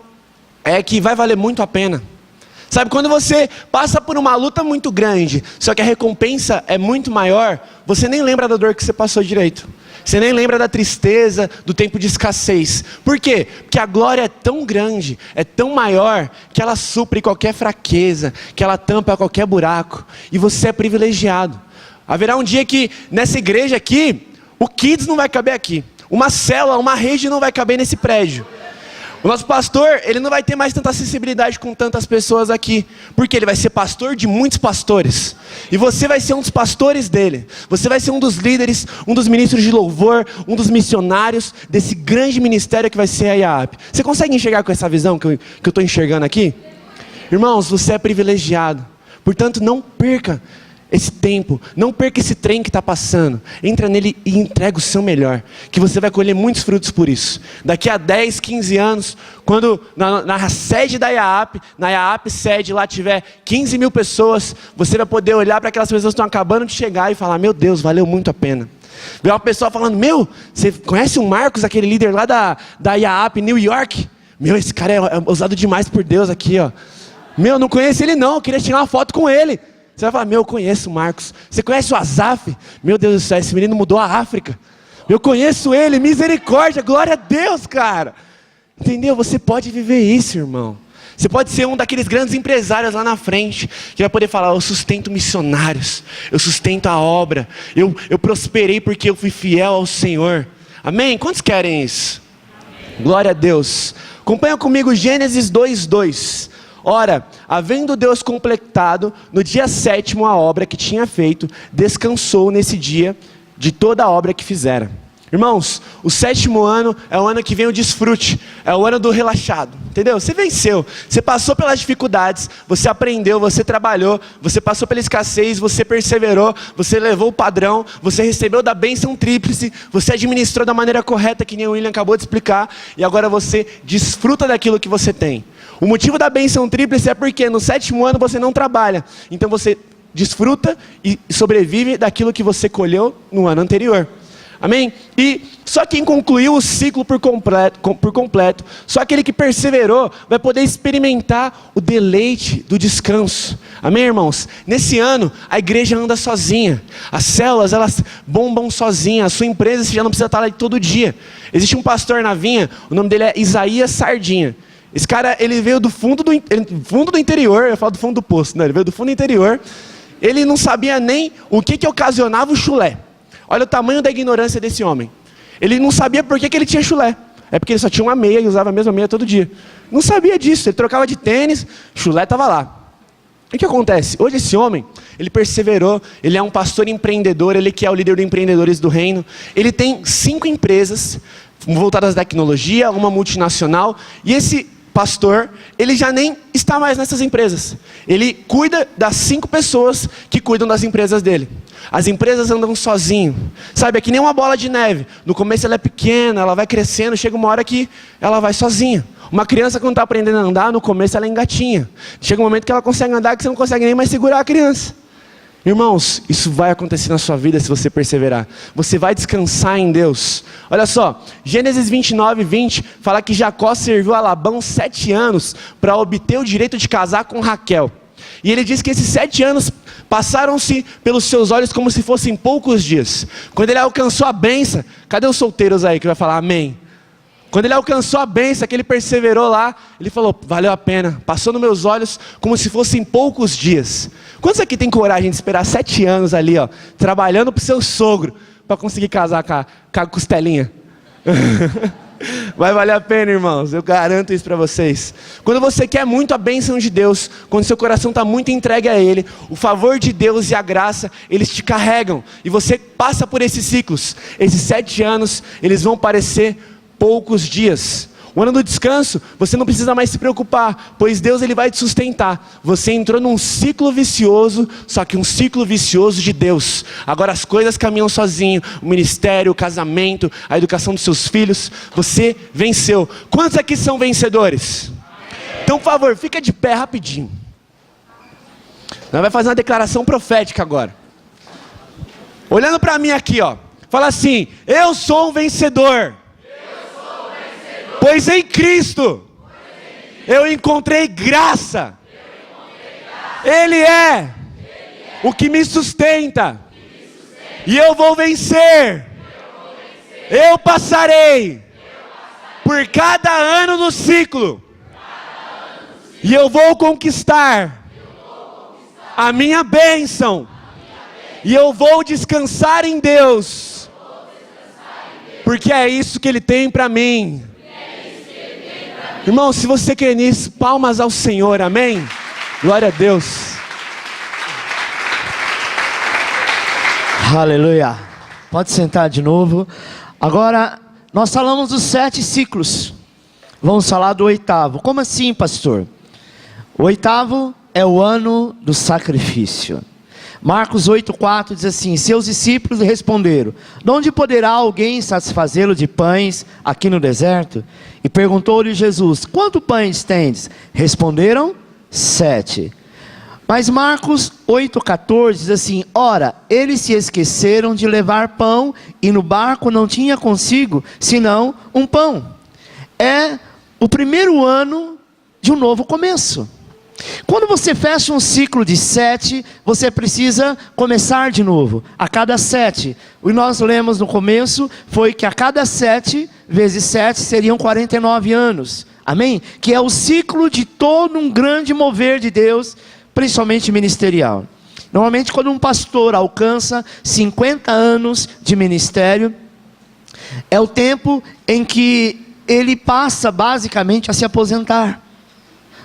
é que vai valer muito a pena. Sabe, quando você passa por uma luta muito grande, só que a recompensa é muito maior, você nem lembra da dor que você passou direito. Você nem lembra da tristeza, do tempo de escassez. Por quê? Porque a glória é tão grande, é tão maior, que ela supre qualquer fraqueza, que ela tampa qualquer buraco. E você é privilegiado. Haverá um dia que nessa igreja aqui, o Kids não vai caber aqui. Uma célula, uma rede não vai caber nesse prédio. O nosso pastor, ele não vai ter mais tanta acessibilidade com tantas pessoas aqui, porque ele vai ser pastor de muitos pastores, e você vai ser um dos pastores dele, você vai ser um dos líderes, um dos ministros de louvor, um dos missionários desse grande ministério que vai ser a IAAP. Você consegue enxergar com essa visão que eu estou enxergando aqui? Irmãos, você é privilegiado, portanto não perca esse tempo, não perca esse trem que está passando, entra nele e entrega o seu melhor, que você vai colher muitos frutos por isso. Daqui a 10, 15 anos, quando na sede da IAAP, na IAAP sede lá tiver 15 mil pessoas, você vai poder olhar para aquelas pessoas que estão acabando de chegar e falar, meu Deus, valeu muito a pena. Ver uma pessoa falando, meu, você conhece o Marcos, aquele líder lá da IAAP New York? Meu, esse cara é usado demais por Deus aqui, ó. Meu, não conheço ele não, eu queria tirar uma foto com ele. Você vai falar, meu, eu conheço o Marcos. Você conhece o Azaf? Meu Deus do céu, esse menino mudou a África. Eu conheço ele, misericórdia, glória a Deus, cara. Entendeu? Você pode viver isso, irmão. Você pode ser um daqueles grandes empresários lá na frente, que vai poder falar, eu sustento missionários, eu sustento a obra, eu prosperei porque eu fui fiel ao Senhor. Amém? Quantos querem isso? Amém. Glória a Deus. Acompanha comigo Gênesis 2:2. Ora, havendo Deus completado no dia 7º a obra que tinha feito, descansou nesse dia de toda a obra que fizera. Irmãos, o 7º ano é o ano que vem o desfrute, é o ano do relaxado, entendeu? Você venceu, você passou pelas dificuldades, você aprendeu, você trabalhou, você passou pela escassez, você perseverou, você levou o padrão, você recebeu da bênção tríplice, você administrou da maneira correta, que nem o William acabou de explicar, e agora você desfruta daquilo que você tem. O motivo da bênção tríplice é porque no 7º ano você não trabalha, então você desfruta e sobrevive daquilo que você colheu no ano anterior. Amém? E só quem concluiu o ciclo por completo, só aquele que perseverou, vai poder experimentar o deleite do descanso. Amém, irmãos? Nesse ano, a igreja anda sozinha. As células, elas bombam sozinhas. A sua empresa, você já não precisa estar lá todo dia. Existe um pastor na Vinha, o nome dele é Isaías Sardinha. Esse cara, ele veio do fundo do interior, eu falo do fundo do poço, né? Ele veio do fundo do interior. Ele não sabia nem o que ocasionava o chulé. Olha o tamanho da ignorância desse homem. Ele não sabia por que ele tinha chulé. É porque ele só tinha uma meia e usava a mesma meia todo dia. Não sabia disso, ele trocava de tênis, chulé estava lá. E o que acontece? Hoje esse homem, ele perseverou, ele é um pastor empreendedor, ele que é o líder dos empreendedores do reino. Ele tem 5 empresas voltadas à tecnologia, uma multinacional, e esse pastor, ele já nem está mais nessas empresas. Ele cuida das 5 pessoas que cuidam das empresas dele. As empresas andam sozinho. Sabe, é que nem uma bola de neve. No começo ela é pequena, ela vai crescendo, chega uma hora que ela vai sozinha. Uma criança quando está aprendendo a andar, no começo ela engatinha. Chega um momento que ela consegue andar que você não consegue nem mais segurar a criança. Irmãos, isso vai acontecer na sua vida se você perseverar. Você vai descansar em Deus. Olha só, Gênesis 29:20 fala que Jacó serviu a Labão 7 anos para obter o direito de casar com Raquel. E ele diz que esses 7 anos passaram-se pelos seus olhos como se fossem poucos dias. Quando ele alcançou a bênção, cadê os solteiros aí que vai falar amém? Quando ele alcançou a bênção, que ele perseverou lá, ele falou, valeu a pena, passou nos meus olhos como se fossem poucos dias. Quantos aqui tem coragem de esperar 7 anos ali, ó, trabalhando para o seu sogro, para conseguir casar com a costelinha? Vai valer a pena, irmãos, eu garanto isso para vocês. Quando você quer muito a bênção de Deus, quando seu coração está muito entregue a Ele, o favor de Deus e a graça, eles te carregam, e você passa por esses ciclos. Esses 7 anos, eles vão parecer poucos dias. O ano do descanso, você não precisa mais se preocupar, pois Deus ele vai te sustentar. Você entrou num ciclo vicioso, só que um ciclo vicioso de Deus. Agora as coisas caminham sozinho, o ministério, o casamento, a educação dos seus filhos, você venceu. Quantos aqui são vencedores? Então, por favor, fica de pé rapidinho. Nós vamos fazer uma declaração profética agora. Olhando para mim aqui, ó, fala assim: eu sou um vencedor. Pois em Cristo eu encontrei graça Ele é o que me sustenta. E eu vou vencer. Eu passarei por cada ano do ciclo. E eu vou conquistar a minha bênção. E eu vou descansar em Deus. Porque é isso que Ele tem para mim. Irmão, se você crê nisso, palmas ao Senhor, amém? Glória a Deus.
Aleluia. Pode sentar de novo. Agora, nós falamos dos 7 ciclos. Vamos falar do 8º. Como assim, pastor? O 8º é o ano do sacrifício. Marcos 8,4 diz assim: seus discípulos lhe responderam: de onde poderá alguém satisfazê-lo de pães aqui no deserto? E perguntou-lhe Jesus: quantos pães tendes? Responderam: 7. Mas Marcos 8,14 diz assim: ora, eles se esqueceram de levar pão, e no barco não tinha consigo, senão um pão. É o primeiro ano de um novo começo. Quando você fecha um ciclo de 7, você precisa começar de novo. A cada 7, o que nós lemos no começo foi que a cada 7 vezes 7 seriam 49 anos. Amém? Que é o ciclo de todo um grande mover de Deus, principalmente ministerial. Normalmente quando um pastor alcança 50 anos de ministério, é o tempo em que ele passa basicamente a se aposentar.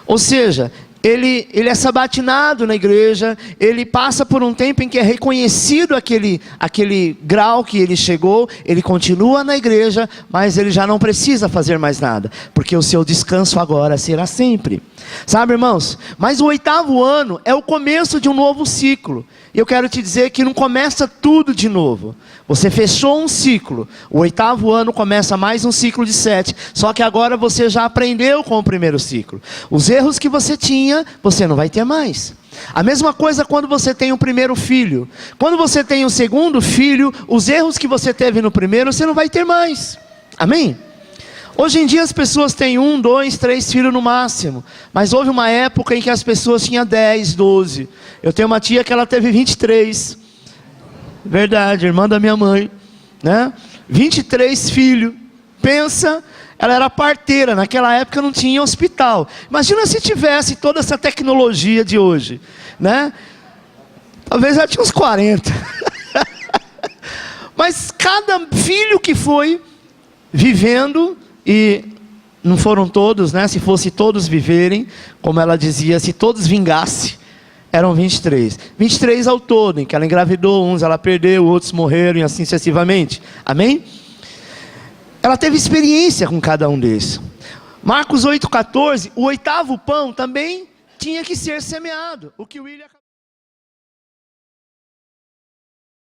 Ou seja, ele é sabatinado na igreja, ele passa por um tempo em que é reconhecido aquele grau que ele chegou, ele continua na igreja, mas ele já não precisa fazer mais nada, porque o seu descanso agora será sempre. Sabe, irmãos? Mas o 8º ano é o começo de um novo ciclo. E eu quero te dizer que não começa tudo de novo. Você fechou um ciclo, o 8º ano começa mais um ciclo de 7. Só que agora você já aprendeu com o primeiro ciclo. Os erros que você tinha, você não vai ter mais. A mesma coisa quando você tem o primeiro filho. Quando você tem o segundo filho, os erros que você teve no primeiro, você não vai ter mais. Amém? Hoje em dia as pessoas têm 1, 2, 3 filhos no máximo. Mas houve uma época em que as pessoas tinham 10, 12. Eu tenho uma tia que ela teve 23. Verdade, irmã da minha mãe, né? 23 filhos. Pensa, ela era parteira. Naquela época não tinha hospital. Imagina se tivesse toda essa tecnologia de hoje, né? Talvez ela tinha uns 40. Mas cada filho que foi vivendo, e não foram todos, né? Se fosse todos viverem, como ela dizia, se todos vingassem, eram 23. 23 ao todo, em que ela engravidou, uns ela perdeu, outros morreram e assim sucessivamente. Amém? Ela teve experiência com cada um desses. Marcos 8,14, o 8º pão também tinha que ser semeado. O que o William